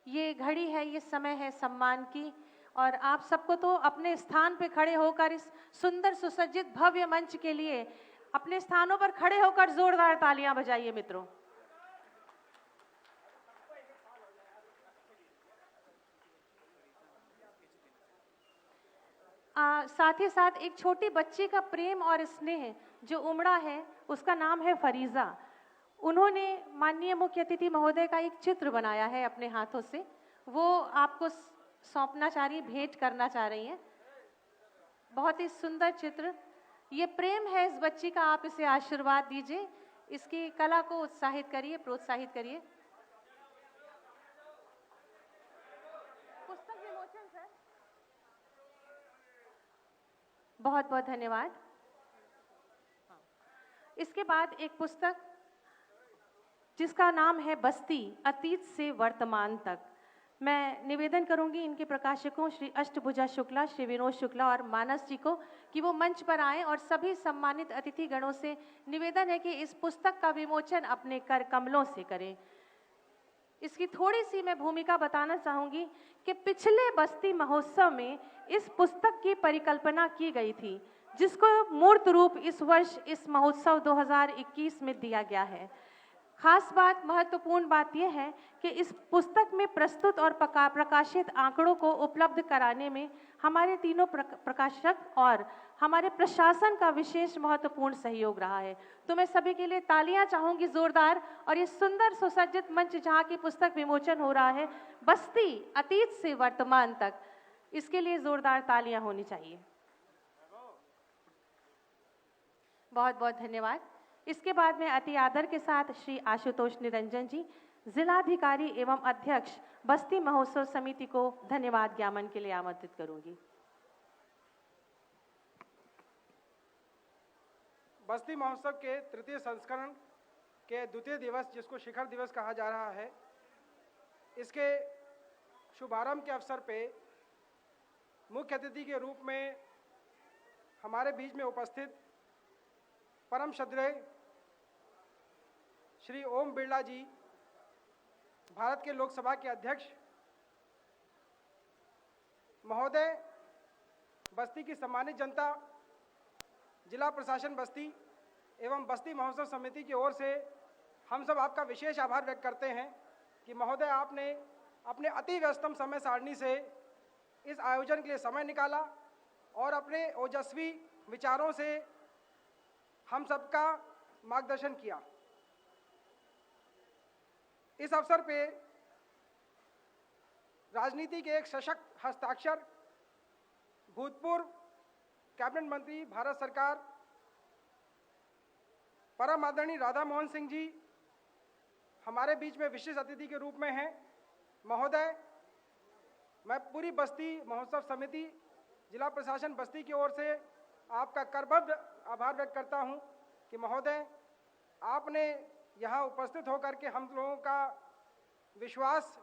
ये घड़ी है, ये समय है सम्मान की, और आप सबको तो अपने स्थान पे खड़े होकर इस सुंदर सुसज्जित भव्य मंच के लिए अपने स्थानों पर खड़े होकर जोरदार तालियां बजाइए मित्रों। साथ ही साथ एक छोटी बच्ची का प्रेम और स्नेह जो उमड़ा है, उसका नाम है फरीजा। उन्होंने माननीय मुख्य अतिथि महोदय का एक चित्र बनाया है अपने हाथों से, वो आपको सौंपना चाह रही, भेंट करना चाह रही हैं। बहुत ही सुंदर चित्र, ये प्रेम है इस बच्ची का, आप इसे आशीर्वाद दीजिए, इसकी कला को उत्साहित करिए, प्रोत्साहित करिए। पुस्तक विमोचन सर। बहुत बहुत धन्यवाद। इसके बाद एक पुस्तक जिसका नाम है बस्ती, अतीत से वर्तमान तक। मैं निवेदन करूंगी इनके प्रकाशकों श्री अष्टभुजा शुक्ला, श्री विनोद शुक्ला और मानस जी को कि वो मंच पर आएं, और सभी सम्मानित अतिथि गणों से निवेदन है कि इस पुस्तक का विमोचन अपने कर कमलों से करें। इसकी थोड़ी सी मैं भूमिका बताना चाहूंगी कि पिछले बस्ती महोत्सव में इस पुस्तक की परिकल्पना की गई थी, जिसको मूर्त रूप इस वर्ष इस महोत्सव 2021 में दिया गया है। खास बात, महत्वपूर्ण बात यह है कि इस पुस्तक में प्रस्तुत और प्रकाशित आंकड़ों को उपलब्ध कराने में हमारे तीनों प्रकाशक और हमारे प्रशासन का विशेष महत्वपूर्ण सहयोग रहा है। तो मैं सभी के लिए तालियां चाहूंगी जोरदार, और ये सुंदर सुसज्जित मंच जहां की पुस्तक विमोचन हो रहा है, बस्ती अतीत से वर्तमान तक, इसके लिए जोरदार तालियां होनी चाहिए। बहुत बहुत धन्यवाद। इसके बाद में अति आदर के साथ श्री आशुतोष निरंजन जी, जिलाधिकारी एवं अध्यक्ष बस्ती महोत्सव समिति को धन्यवाद ज्ञापन के लिए आमंत्रित करूंगी। बस्ती महोत्सव के तृतीय संस्करण के द्वितीय दिवस, जिसको शिखर दिवस कहा जा रहा है, इसके शुभारंभ के अवसर पे मुख्य अतिथि के रूप में हमारे बीच में उपस्थित परम श्रद्धेय श्री ओम बिरला जी, भारत के लोकसभा के अध्यक्ष महोदय, बस्ती की सम्मानित जनता, जिला प्रशासन बस्ती एवं बस्ती महोत्सव समिति की ओर से हम सब आपका विशेष आभार व्यक्त करते हैं कि महोदय आपने अपने अति व्यस्तम समय सारणी से इस आयोजन के लिए समय निकाला और अपने ओजस्वी विचारों से हम सबका मार्गदर्शन किया। इस अवसर पे राजनीति के एक सशक्त हस्ताक्षर, भूतपूर्व कैबिनेट मंत्री भारत सरकार परम आदरणीय राधा मोहन सिंह जी हमारे बीच में विशेष अतिथि के रूप में हैं। महोदय, मैं पूरी बस्ती महोत्सव समिति, जिला प्रशासन बस्ती की ओर से आपका करबद्ध आभार व्यक्त करता हूं कि महोदय आपने यहां उपस्थित होकर के हम लोगों का विश्वास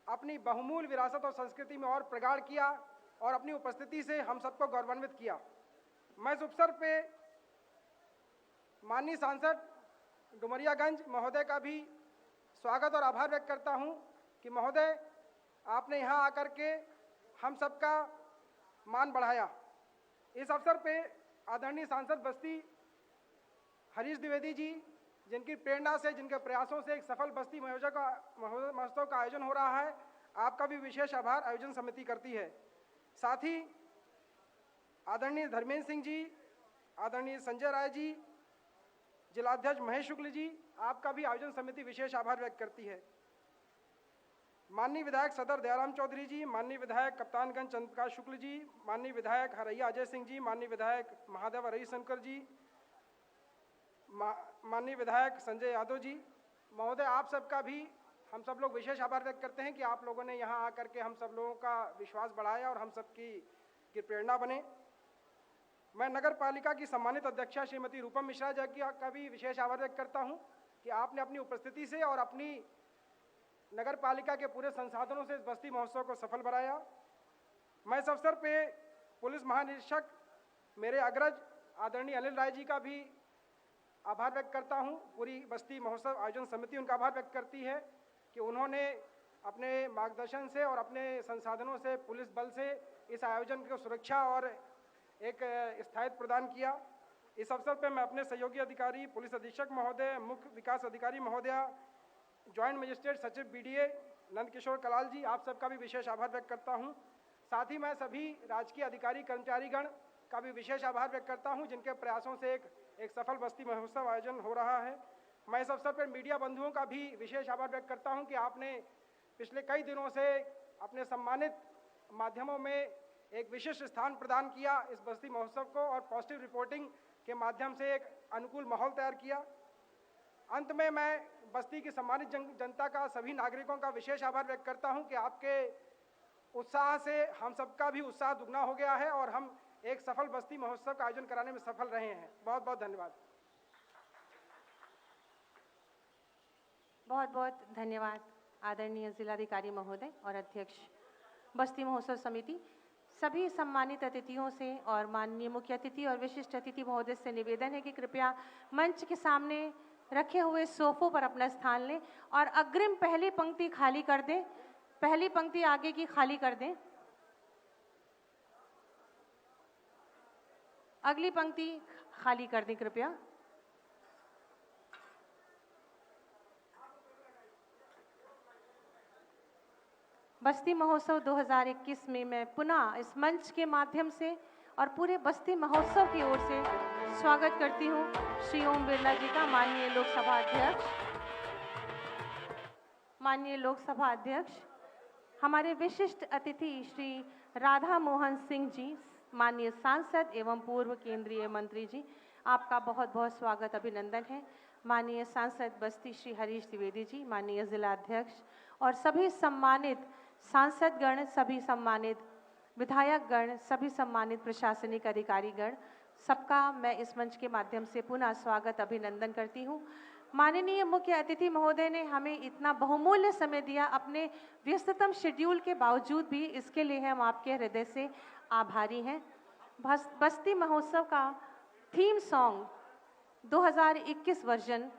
अपनी बहुमूल्य विरासत और संस्कृति में और प्रगाढ़ किया और अपनी उपस्थिति से हम सबको गौरवान्वित किया। मैं इस अवसर पे माननीय सांसद डुमरियागंज महोदय का भी स्वागत और आभार व्यक्त करता हूं कि महोदय आपने यहां आकर के हम सबका मान बढ़ाया। इस अवसर पे आदरणीय सांसद बस्ती हरीश द्विवेदी जी, जिनकी प्रेरणा से, जिनके प्रयासों से एक सफल बस्ती महोत्सव का आयोजन हो रहा है, आपका भी विशेष आभार आयोजन समिति करती है। साथ ही आदरणीय धर्मेंद्र सिंह जी, आदरणीय संजय राय जी, जिलाध्यक्ष महेश शुक्ल जी, आपका भी आयोजन समिति विशेष आभार व्यक्त करती है। माननीय विधायक सदर दयाराम चौधरी जी, माननीय विधायक कप्तानगंज चंद्रप्रकाश शुक्ल जी, माननीय विधायक हरैया अजय सिंह जी, माननीय विधायक महादेव रविशंकर जी, माननीय विधायक संजय यादव जी, महोदय आप सबका भी हम सब लोग विशेष आभार व्यक्त करते हैं कि आप लोगों ने यहाँ आकर के हम सब लोगों का विश्वास बढ़ाया और हम सबकी प्रेरणा बने। मैं नगर पालिका की सम्मानित अध्यक्षा श्रीमती रूपम मिश्रा जी का भी विशेष आभार व्यक्त करता हूँ कि आपने अपनी उपस्थिति से और अपनी नगर पालिका के पूरे संसाधनों से इस बस्ती महोत्सव को सफल बनाया। मैं इस अवसर पे पुलिस महानिरीक्षक मेरे अग्रज आदरणीय अनिल राय जी का भी आभार व्यक्त करता हूं। पूरी बस्ती महोत्सव आयोजन समिति उनका आभार व्यक्त करती है कि उन्होंने अपने मार्गदर्शन से और अपने संसाधनों से पुलिस बल से इस आयोजन को सुरक्षा और एक स्थायित्व प्रदान किया। इस अवसर पर मैं अपने सहयोगी अधिकारी पुलिस अधीक्षक महोदय, मुख्य विकास अधिकारी महोदया, जॉइंट मजिस्ट्रेट सचिव बीडीए नंदकिशोर कलाल जी, आप सबका भी विशेष आभार व्यक्त करता हूं। साथ ही मैं सभी राजकीय अधिकारी कर्मचारीगण का भी विशेष आभार व्यक्त करता हूं, जिनके प्रयासों से एक सफल बस्ती महोत्सव आयोजन हो रहा है। मैं इस अवसर पर मीडिया बंधुओं का भी विशेष आभार व्यक्त करता हूं कि आपने पिछले कई दिनों से अपने सम्मानित माध्यमों में एक विशिष्ट स्थान प्रदान किया इस बस्ती महोत्सव को और पॉजिटिव रिपोर्टिंग के माध्यम से एक अनुकूल माहौल तैयार किया। अंत में मैं बस्ती की सम्मानित जनता का, सभी नागरिकों का विशेष आभार व्यक्त करता हूं कि आपके उत्साह से हम सबका भी उत्साह दुगना हो गया है और हम एक सफल बस्ती महोत्सव का आयोजन कराने में सफल रहे हैं। बहुत बहुत धन्यवाद। बहुत बहुत धन्यवाद आदरणीय जिलाधिकारी महोदय और अध्यक्ष बस्ती महोत्सव समिति। सभी सम्मानित अतिथियों से और माननीय मुख्य अतिथि और विशिष्ट अतिथि महोदय से निवेदन है कि कृपया मंच के सामने रखे हुए सोफों पर अपना स्थान लें और अग्रिम पहली पंक्ति खाली कर दें। पहली पंक्ति आगे की खाली कर दें। अगली पंक्ति खाली कर दें कृपया। बस्ती महोत्सव 2021 में मैं पुनः इस मंच के माध्यम से और पूरे बस्ती महोत्सव की ओर से स्वागत करती हूं श्री ओम बिरला जी का, माननीय लोकसभा अध्यक्ष। माननीय लोकसभा अध्यक्ष, हमारे विशिष्ट अतिथि श्री राधा मोहन सिंह जी, माननीय सांसद एवं पूर्व केंद्रीय मंत्री जी, आपका बहुत बहुत स्वागत, अभिनंदन है। माननीय सांसद बस्ती श्री हरीश द्विवेदी जी, माननीय जिला अध्यक्ष और सभी सम्मानित सांसदगण, सभी सम्मानित विधायकगण, सभी सम्मानित प्रशासनिक अधिकारीगण, सबका मैं इस मंच के माध्यम से पुनः स्वागत, अभिनंदन करती हूँ। माननीय मुख्य अतिथि महोदय ने हमें इतना बहुमूल्य समय दिया, अपने व्यस्ततम शेड्यूल के बावजूद भी, इसके लिए हम आपके हृदय से आभारी हैं। बस्ती महोत्सव का थीम सॉन्ग 2021 वर्जन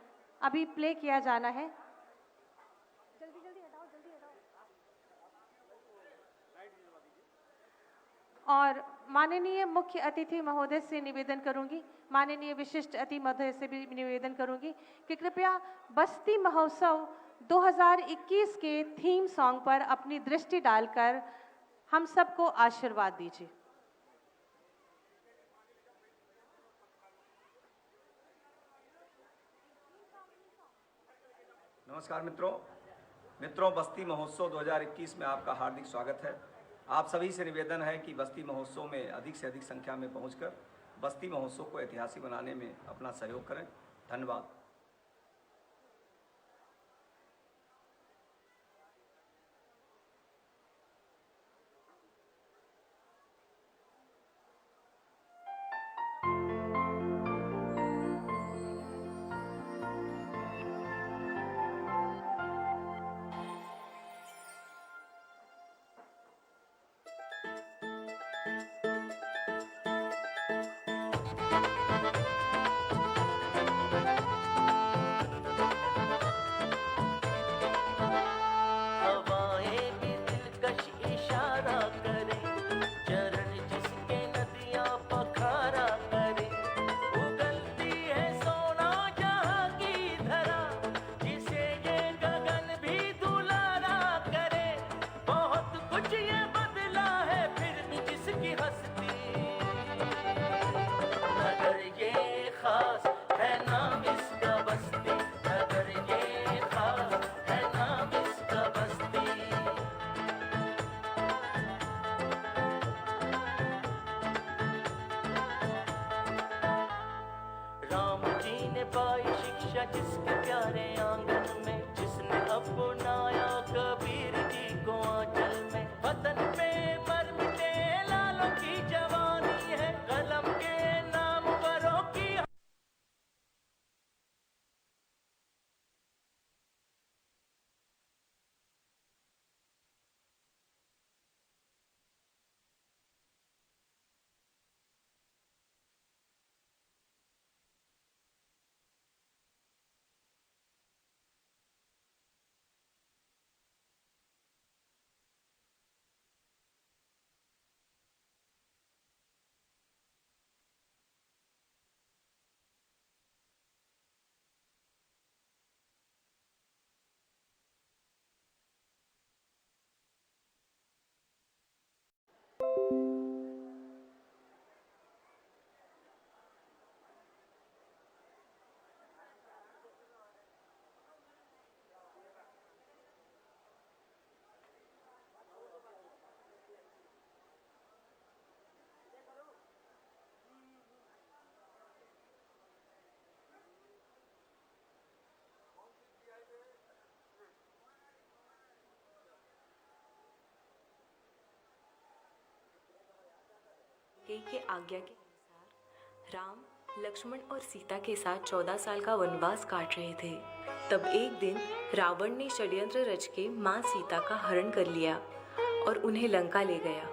अभी प्ले किया जाना है। और माननीय मुख्य अतिथि महोदय से निवेदन करूंगी, माननीय विशिष्ट अतिथि महोदय से भी निवेदन करूंगी कि कृपया बस्ती महोत्सव 2021 के थीम सॉन्ग पर अपनी दृष्टि डालकर हम सबको आशीर्वाद दीजिए। नमस्कार मित्रों, बस्ती महोत्सव 2021 में आपका हार्दिक स्वागत है। आप सभी से निवेदन है कि बस्ती महोत्सव में अधिक से अधिक संख्या में पहुंचकर बस्ती महोत्सव को ऐतिहासिक बनाने में अपना सहयोग करें। धन्यवाद। हवाएं भी दिलकश इशारा करें, चरण जिसके नदियां पखारा करें, उगलती है सोना जहां की धरा, जिसे ये गगन भी दुलारा करे। बहुत कुछ ये बदला है फिर भी जिसकी हस्ती, मगर ये खास है नाम इसका बस्ती, मगर ये खास है नाम इसका बस्ती। राम जी ने पाई शिक्षा जिसके प्यारे आंगन में, जिसने अपनाया कबीर जी को आंचल में। वतन पे मर मिटे लालों की जवानी है, कलम के नामवरों की कैकेयी के आज्ञा के अनुसार राम, लक्ष्मण और सीता के साथ 14 साल का वनवास काट रहे थे। तब एक दिन रावण ने षड्यंत्र रच के माँ सीता का हरण कर लिया और उन्हें लंका ले गया।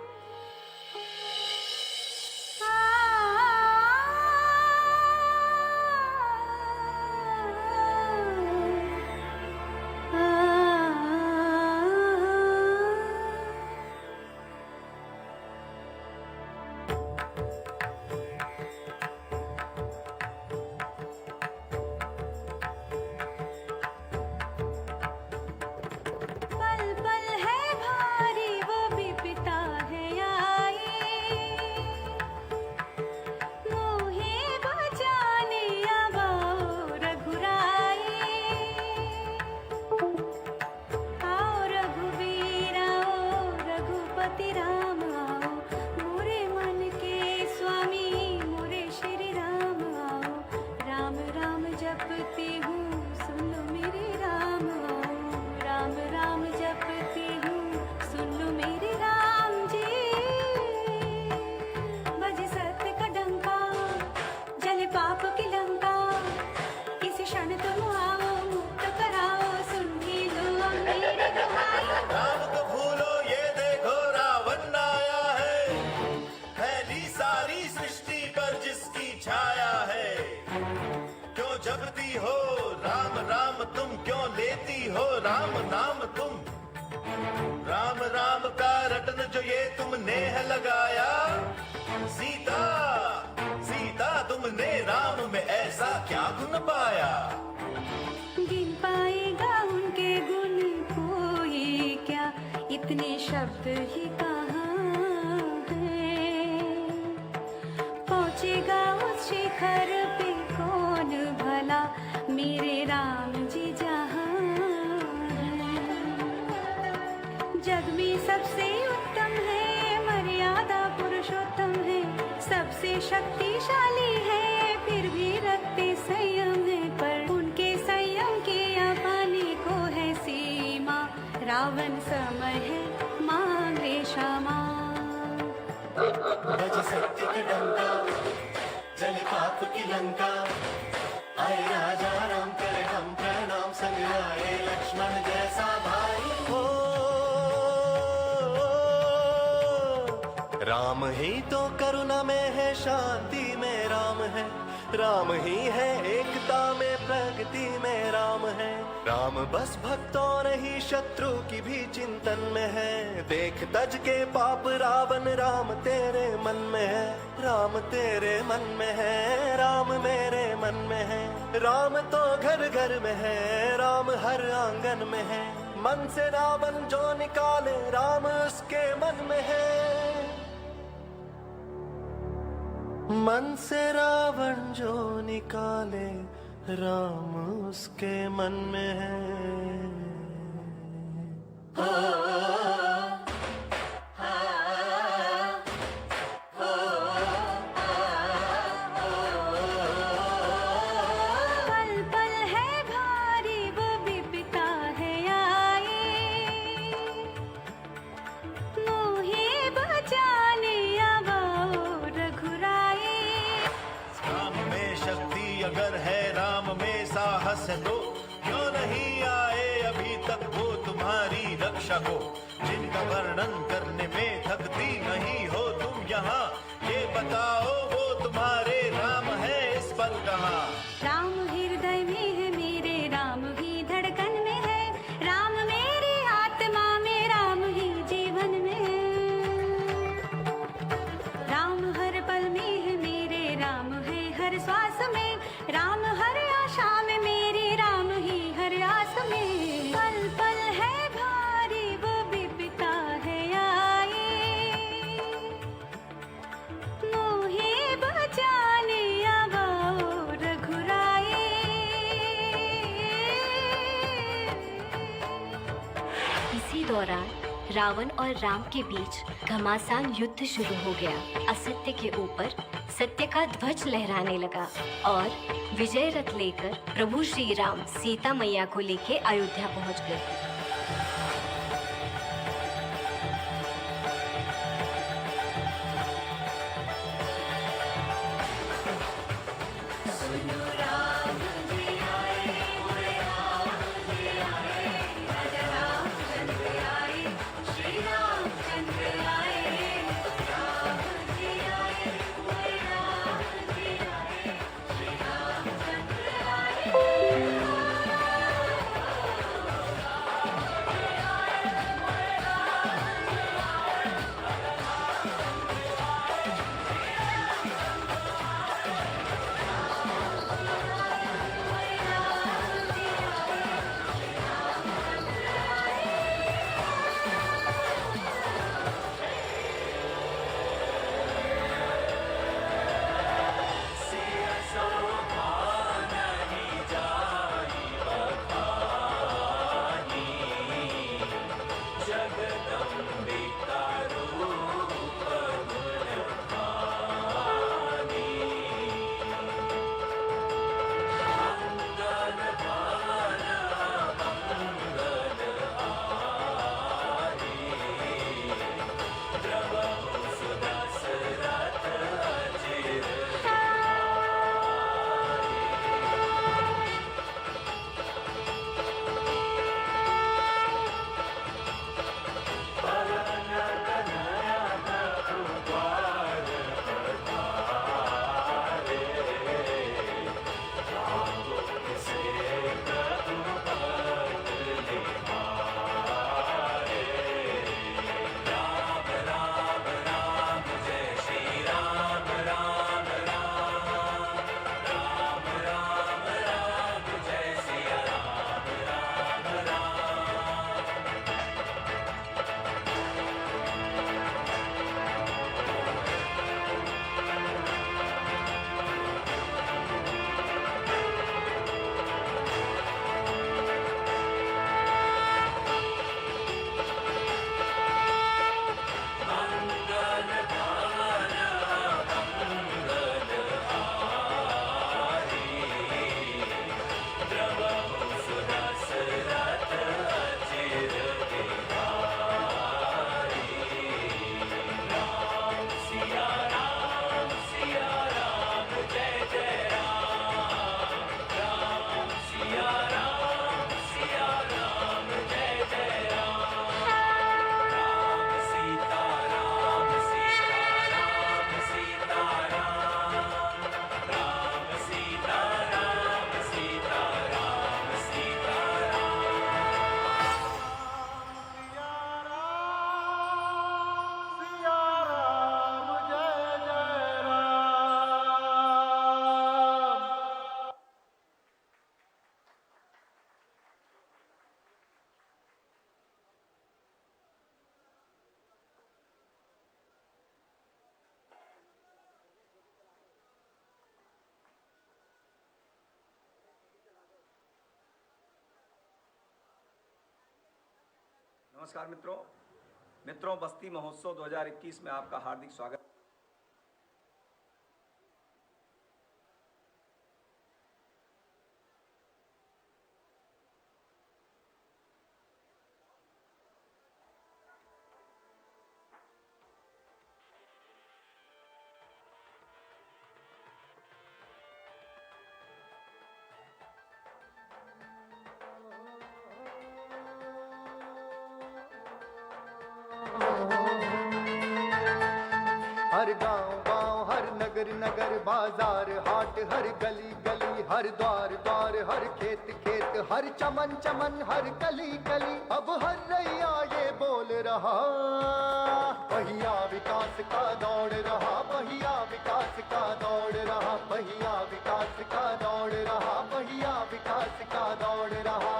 पल पल है भारी वो भी पिता है। तुम क्यों लेती हो राम नाम तुम? राम राम का रटन जो ये तुमने है लगाया, सीता सीता तुमने राम में ऐसा क्या गुण पाया? गिन पाएगा उनके गुण कोई क्या, इतने शब्द ही कहाँ है। पहुँचेगा उस शिखर पे कौन भला, मेरे राम जी जहाँ हैं। जग में सबसे उत्तम है, मर्यादा पुरुषोत्तम है, सबसे शक्तिशाली है, फिर भी रखते संयम है, पर उनके संयम के पाने को है सीमा। रावण समय है, मांगे क्षमा। बज सत्य का डंका, जल पाप की लंका, आए राजा राम करे हम प्रणाम, संग आए लक्ष्मण जैसा भाई। हो राम ही तो करुणा में है, शांति में राम है, राम ही है एकता में, प्रगति में राम है। राम बस भक्तों नहीं शत्रु की भी चिंतन में है, देख तज के पाप रावण राम तेरे मन में है, राम तेरे मन में है, राम मेरे मन में है। राम तो घर घर में है, राम हर आंगन में है, मन से रावण जो निकाले राम उसके मन में है। मन से रावण जो निकाले राम उसके मन में है। पल पल है भारी वो विपदा है आई, मोहे बचाने आवो रघुराई। राम में शक्ति अगर है, राम में साहस है, तो क्यों नहीं आए अभी तक वो तुम्हारी रक्षा को? जिनका वर्णन करने में थकती नहीं हो तुम यहाँ, ये बताओ वो तुम्हारे राम है इस पल कहाँ? राम हृदय में है मेरे, राम ही धड़कन में है, राम मेरी आत्मा में, राम ही जीवन में है। राम हर पल में है मेरे, राम है हर श्वास में, राम हर आशा में मेरे, राम ही हर आस में। पल पल है भारी वो विपदा है आई, मोहे बचाने आवो रघुराई। इसी दौरान रावण और राम के बीच घमासान युद्ध शुरू हो गया। असत्य के ऊपर सत्य का ध्वज लहराने लगा और विजय रथ लेकर प्रभु श्री राम सीता मैया को लेके अयोध्या पहुंच गए। नमस्कार मित्रों, बस्ती महोत्सव 2021 में आपका हार्दिक स्वागत। हर गांव गांव, हर नगर नगर, बाजार हाट, हर गली गली, हर द्वार द्वार, हर खेत खेत, हर चमन चमन, हर कली कली, अब हर रैया ये बोल रहा, पहिया विकास का दौड़ रहा, पहिया विकास का दौड़ रहा, पहिया विकास का दौड़ रहा, पहिया विकास का दौड़ रहा।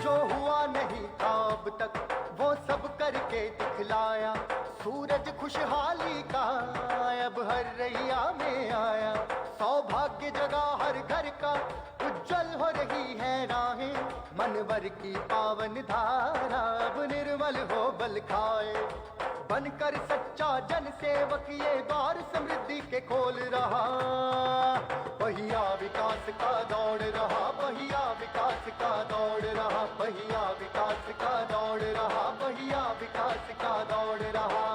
जो हुआ नहीं था अब तक वो सब करके दिखलाया, सूरज खुशहाली का अब हर रैया में आया, सौभाग्य जगा हर घर का, उज्जवल हो रही है राहें, मनवर की पावन धारा अब निर्मल हो बल खाए, बनकर सच्चा जन सेवक ये द्वार समृद्धि के खोल रहा, पहिया विकास का दौड़ रहा, पहिया विकास का दौड़ रहा, पहिया विकास का दौड़ रहा, पहिया विकास का दौड़ रहा।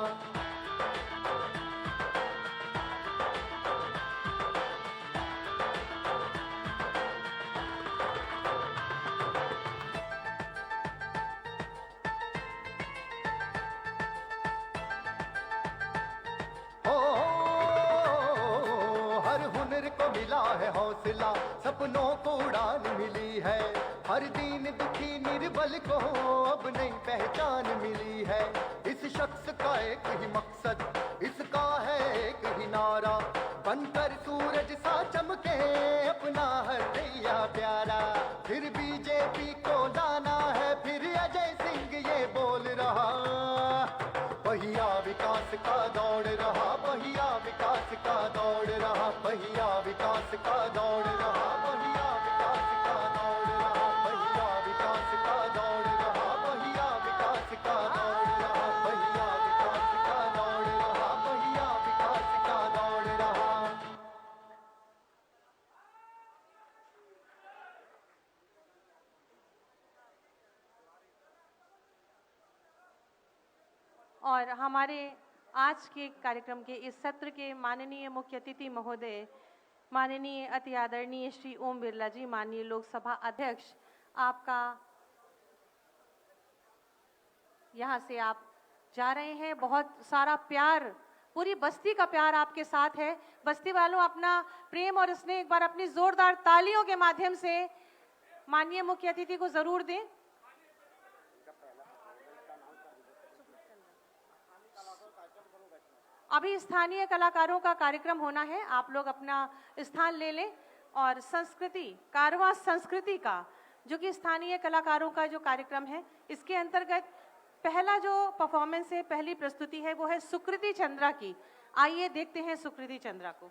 मिला है हौसला, सपनों को उड़ान मिली है, हर दीन दुखी निर्बल को अब नई पहचान मिली है, इस शख्स का एक ही मकसद, इसका है एक ही नारा, बनकर सूरज सा चमके अपना हर रैया प्यारा, फिर बीजेपी को लाना है, फिर अजय सिंह ये बोल रहा, पहिया विकास का दौड़ रहा, पहिया विकास का दौड़ रहा, पहिया विकास का दौड़ रहा, पहिया विकास का दौड़ रहा, पहिया विकास का दौड़ रहा, पहिया विकास का दौड़ रहा, पहिया विकास का दौड़ रहा, पहिया विकास का दौड़ रहा। और हमारे आज के कार्यक्रम के इस सत्र के माननीय मुख्य अतिथि महोदय, माननीय अति आदरणीय श्री ओम बिरला जी, माननीय लोकसभा अध्यक्ष, आपका यहाँ से आप जा रहे हैं, बहुत सारा प्यार, पूरी बस्ती का प्यार आपके साथ है। बस्ती वालों, अपना प्रेम और स्नेह एक बार अपनी जोरदार तालियों के माध्यम से माननीय मुख्य अतिथि को जरूर दें। अभी स्थानीय कलाकारों का कार्यक्रम होना है, आप लोग अपना स्थान ले लें और संस्कृति, कारवां संस्कृति का जो कि स्थानीय कलाकारों का जो कार्यक्रम है, इसके अंतर्गत पहला जो परफॉर्मेंस है, पहली प्रस्तुति है, वो है सुकृति चंद्रा की। आइए देखते हैं सुकृति चंद्रा को।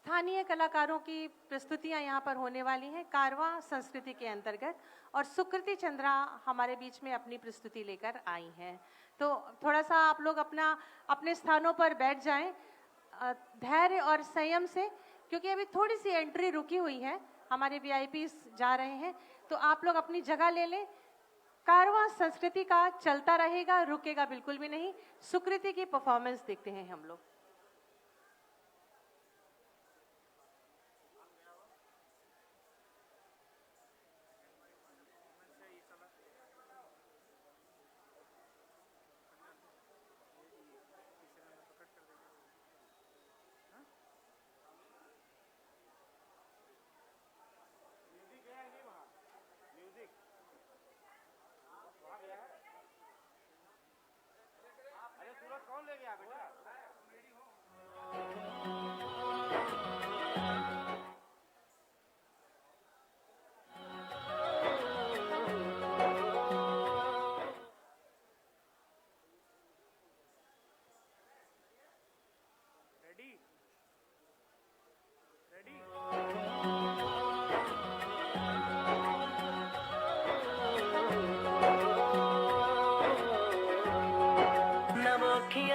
स्थानीय कलाकारों की प्रस्तुतियां यहाँ पर होने वाली हैं कारवा संस्कृति के अंतर्गत, और सुकृति चंद्रा हमारे बीच में अपनी प्रस्तुति लेकर आई हैं। तो थोड़ा सा आप लोग अपने स्थानों पर बैठ जाएं धैर्य और संयम से, क्योंकि अभी थोड़ी सी एंट्री रुकी हुई है, हमारे वीआईपीज जा रहे हैं, तो आप लोग अपनी जगह ले लें। कारवा संस्कृति का चलता रहेगा, रुकेगा बिल्कुल भी नहीं। सुकृति की परफॉर्मेंस देखते हैं हम लोग।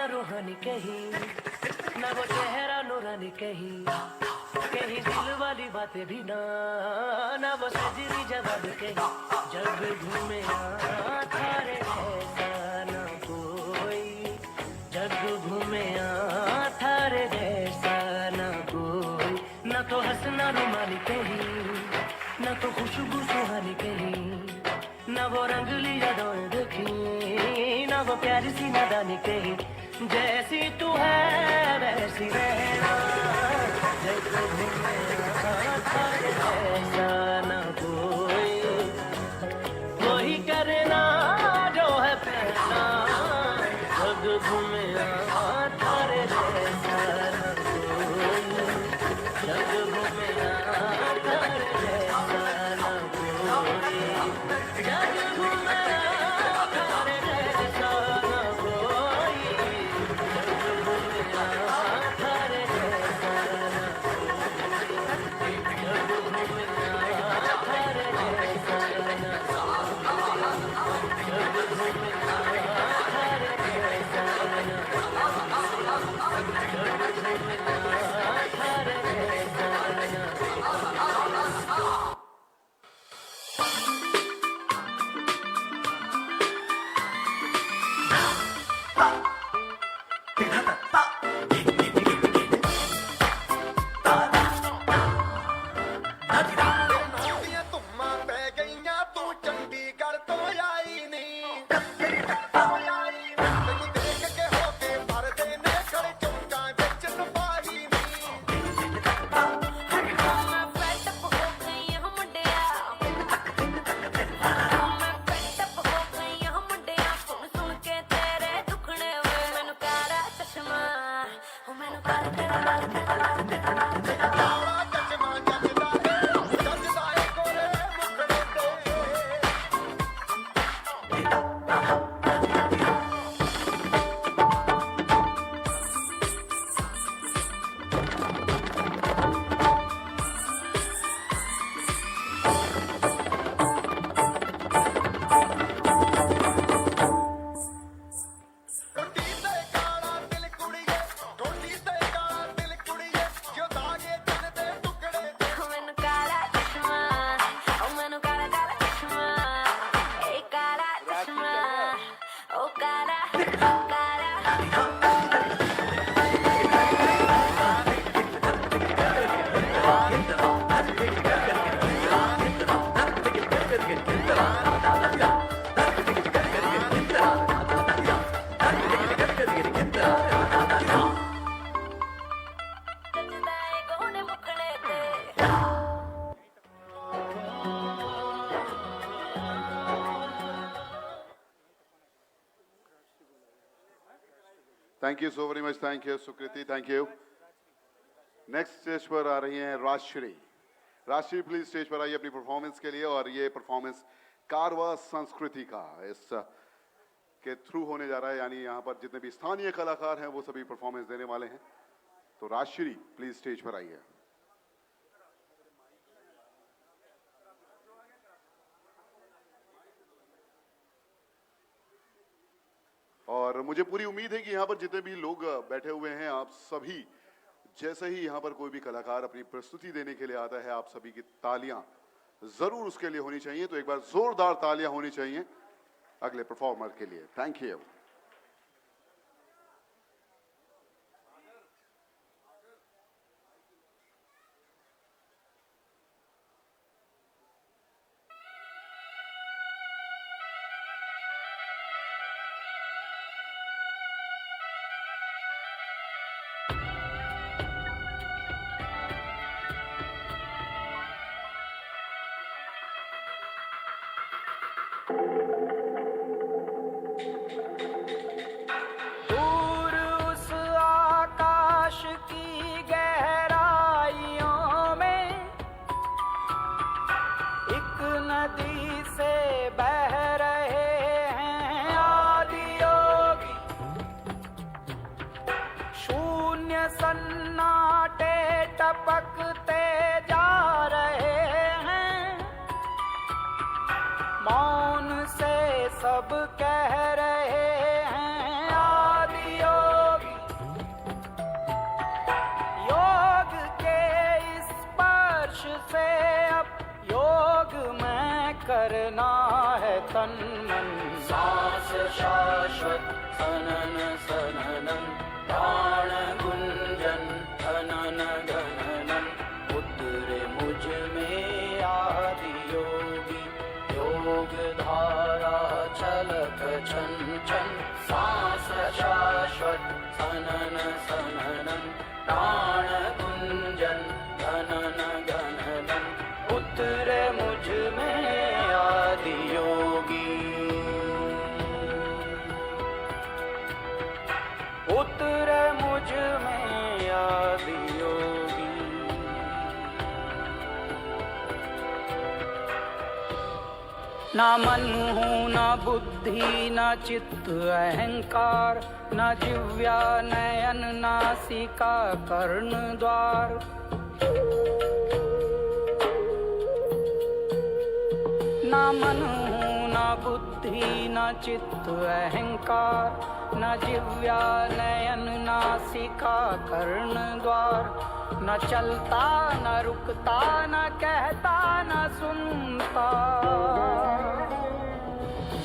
रूहानी कहीं ना वो चेहरा नूरानी कहीं कहीं दिल वाली बातें भी ना वो सजरी जवाब कहीं जब घूमे थारे जैसा ना कोई, जब घूमे थारे जैसा ना कोई, ना तो हंसना रुमानी कहीं ना तो खुशबू सुहानी कहीं, ना वो रंगली यादें देखी ना वो प्यारी सी नादानी कहीं, जैसी तू है वैसी रहना, जैसे ऐसा ना कोई करना जो है पहना, जग घूमे थारे जैसा ना कोई, जग घूमे थारे जैसा ना कोई, जग घूमे थारे जैसा ना कोई, thank you so very much, thank you Sukriti, thank you. Next stage पर आ रही हैं राजश्री। राजश्री प्लीज स्टेज पर आइए अपनी परफॉर्मेंस के लिए, और ये परफॉर्मेंस कारवा संस्कृति का इस के थ्रू होने जा रहा है, यानी यहाँ पर जितने भी स्थानीय कलाकार हैं वो सभी परफॉर्मेंस देने वाले हैं। तो राजश्री प्लीज स्टेज पर आइए। और मुझे पूरी उम्मीद है कि यहाँ पर जितने भी लोग बैठे हुए हैं, आप सभी जैसे ही यहाँ पर कोई भी कलाकार अपनी प्रस्तुति देने के लिए आता है, आप सभी की तालियां जरूर उसके लिए होनी चाहिए। तो एक बार जोरदार तालियां होनी चाहिए अगले परफॉर्मर के लिए। Thank you. दूर उस आकाश की गहराइयों में एक नदी से बह रहे हैं आदि योगी। शून्य सन्नाटे टपकते जा रहे हैं, मौन से सब कह रहे हैं आदि योगी। योग के इस स्पर्श से अब योग में करना है तन मन। सांस शाश्वत सनन सननन, प्राण गुंजन धनन गणनन। उतरे मुझ में आदि योगी, योग धारा छलक छन छन। सांस शाश्वत सनन सननन, प्राण गुंजन धनन गणनन। उतरे मुझ में आदि योगी, उतरे मुझ में आदि योगी। ना मन हूँ ना बुद्धि ना चित्त अहंकार, ना जिव्या नयन नासिका कर्ण द्वार। ना मन हूँ ना बुद्धि ना चित्त अहंकार, ना जिव्या नयन नासिका कर्ण द्वार। न चलता न रुकता न कहता न सुनता,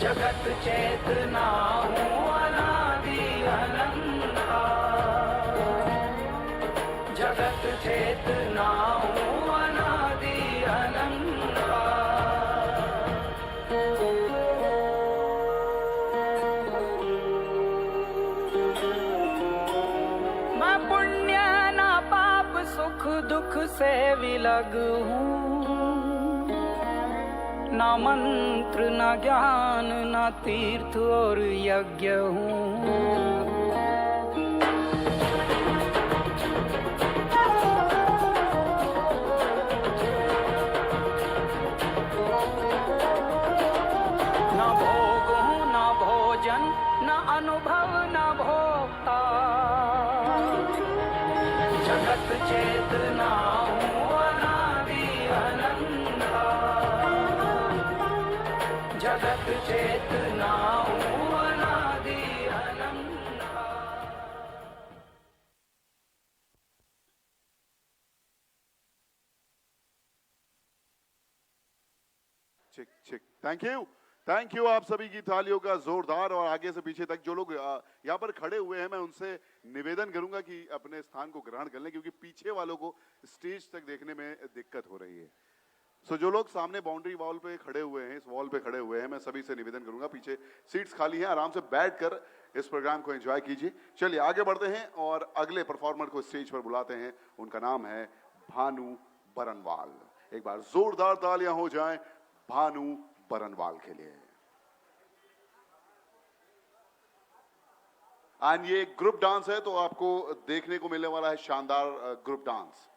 जगत चेतना हूँ अनादि अनंता। जगत चेतना हूँ अनादि अनंता। मैं पुण्य न पाप सुख दुख से विलग हूँ, न मंत्र न ज्ञान न तीर्थ और यज्ञ हूँ। न भोग हूँ न भोजन न अनुभव न भोक्ता। जगत चेतना हूँ अनादि अनंता। जगत चेतना हूँ अनादि अनंता। चिक चिक। थैंक यू आप सभी की तालियों का जोरदार। और आगे से पीछे तक जो लोग यहाँ पर खड़े हुए हैं, मैं उनसे निवेदन करूंगा कि अपने स्थान को ग्रहण कर लें, क्योंकि पीछे वालों को स्टेज तक देखने में दिक्कत हो रही है। सो जो लोग सामने बाउंड्री वॉल पे खड़े हुए हैं, इस वॉल पे खड़े हुए हैं, मैं सभी से निवेदन करूंगा, पीछे सीट्स खाली हैं, आराम से बैठकर इस प्रोग्राम को एंजॉय कीजिए। चलिए आगे बढ़ते हैं और अगले परफॉर्मर को स्टेज पर बुलाते हैं। उनका नाम है भानु बरनवाल। एक बार जोरदार तालियां हो जाएं भानु बरनवाल के लिए। एंड ये ग्रुप डांस है, तो आपको देखने को मिलने वाला है शानदार ग्रुप डांस।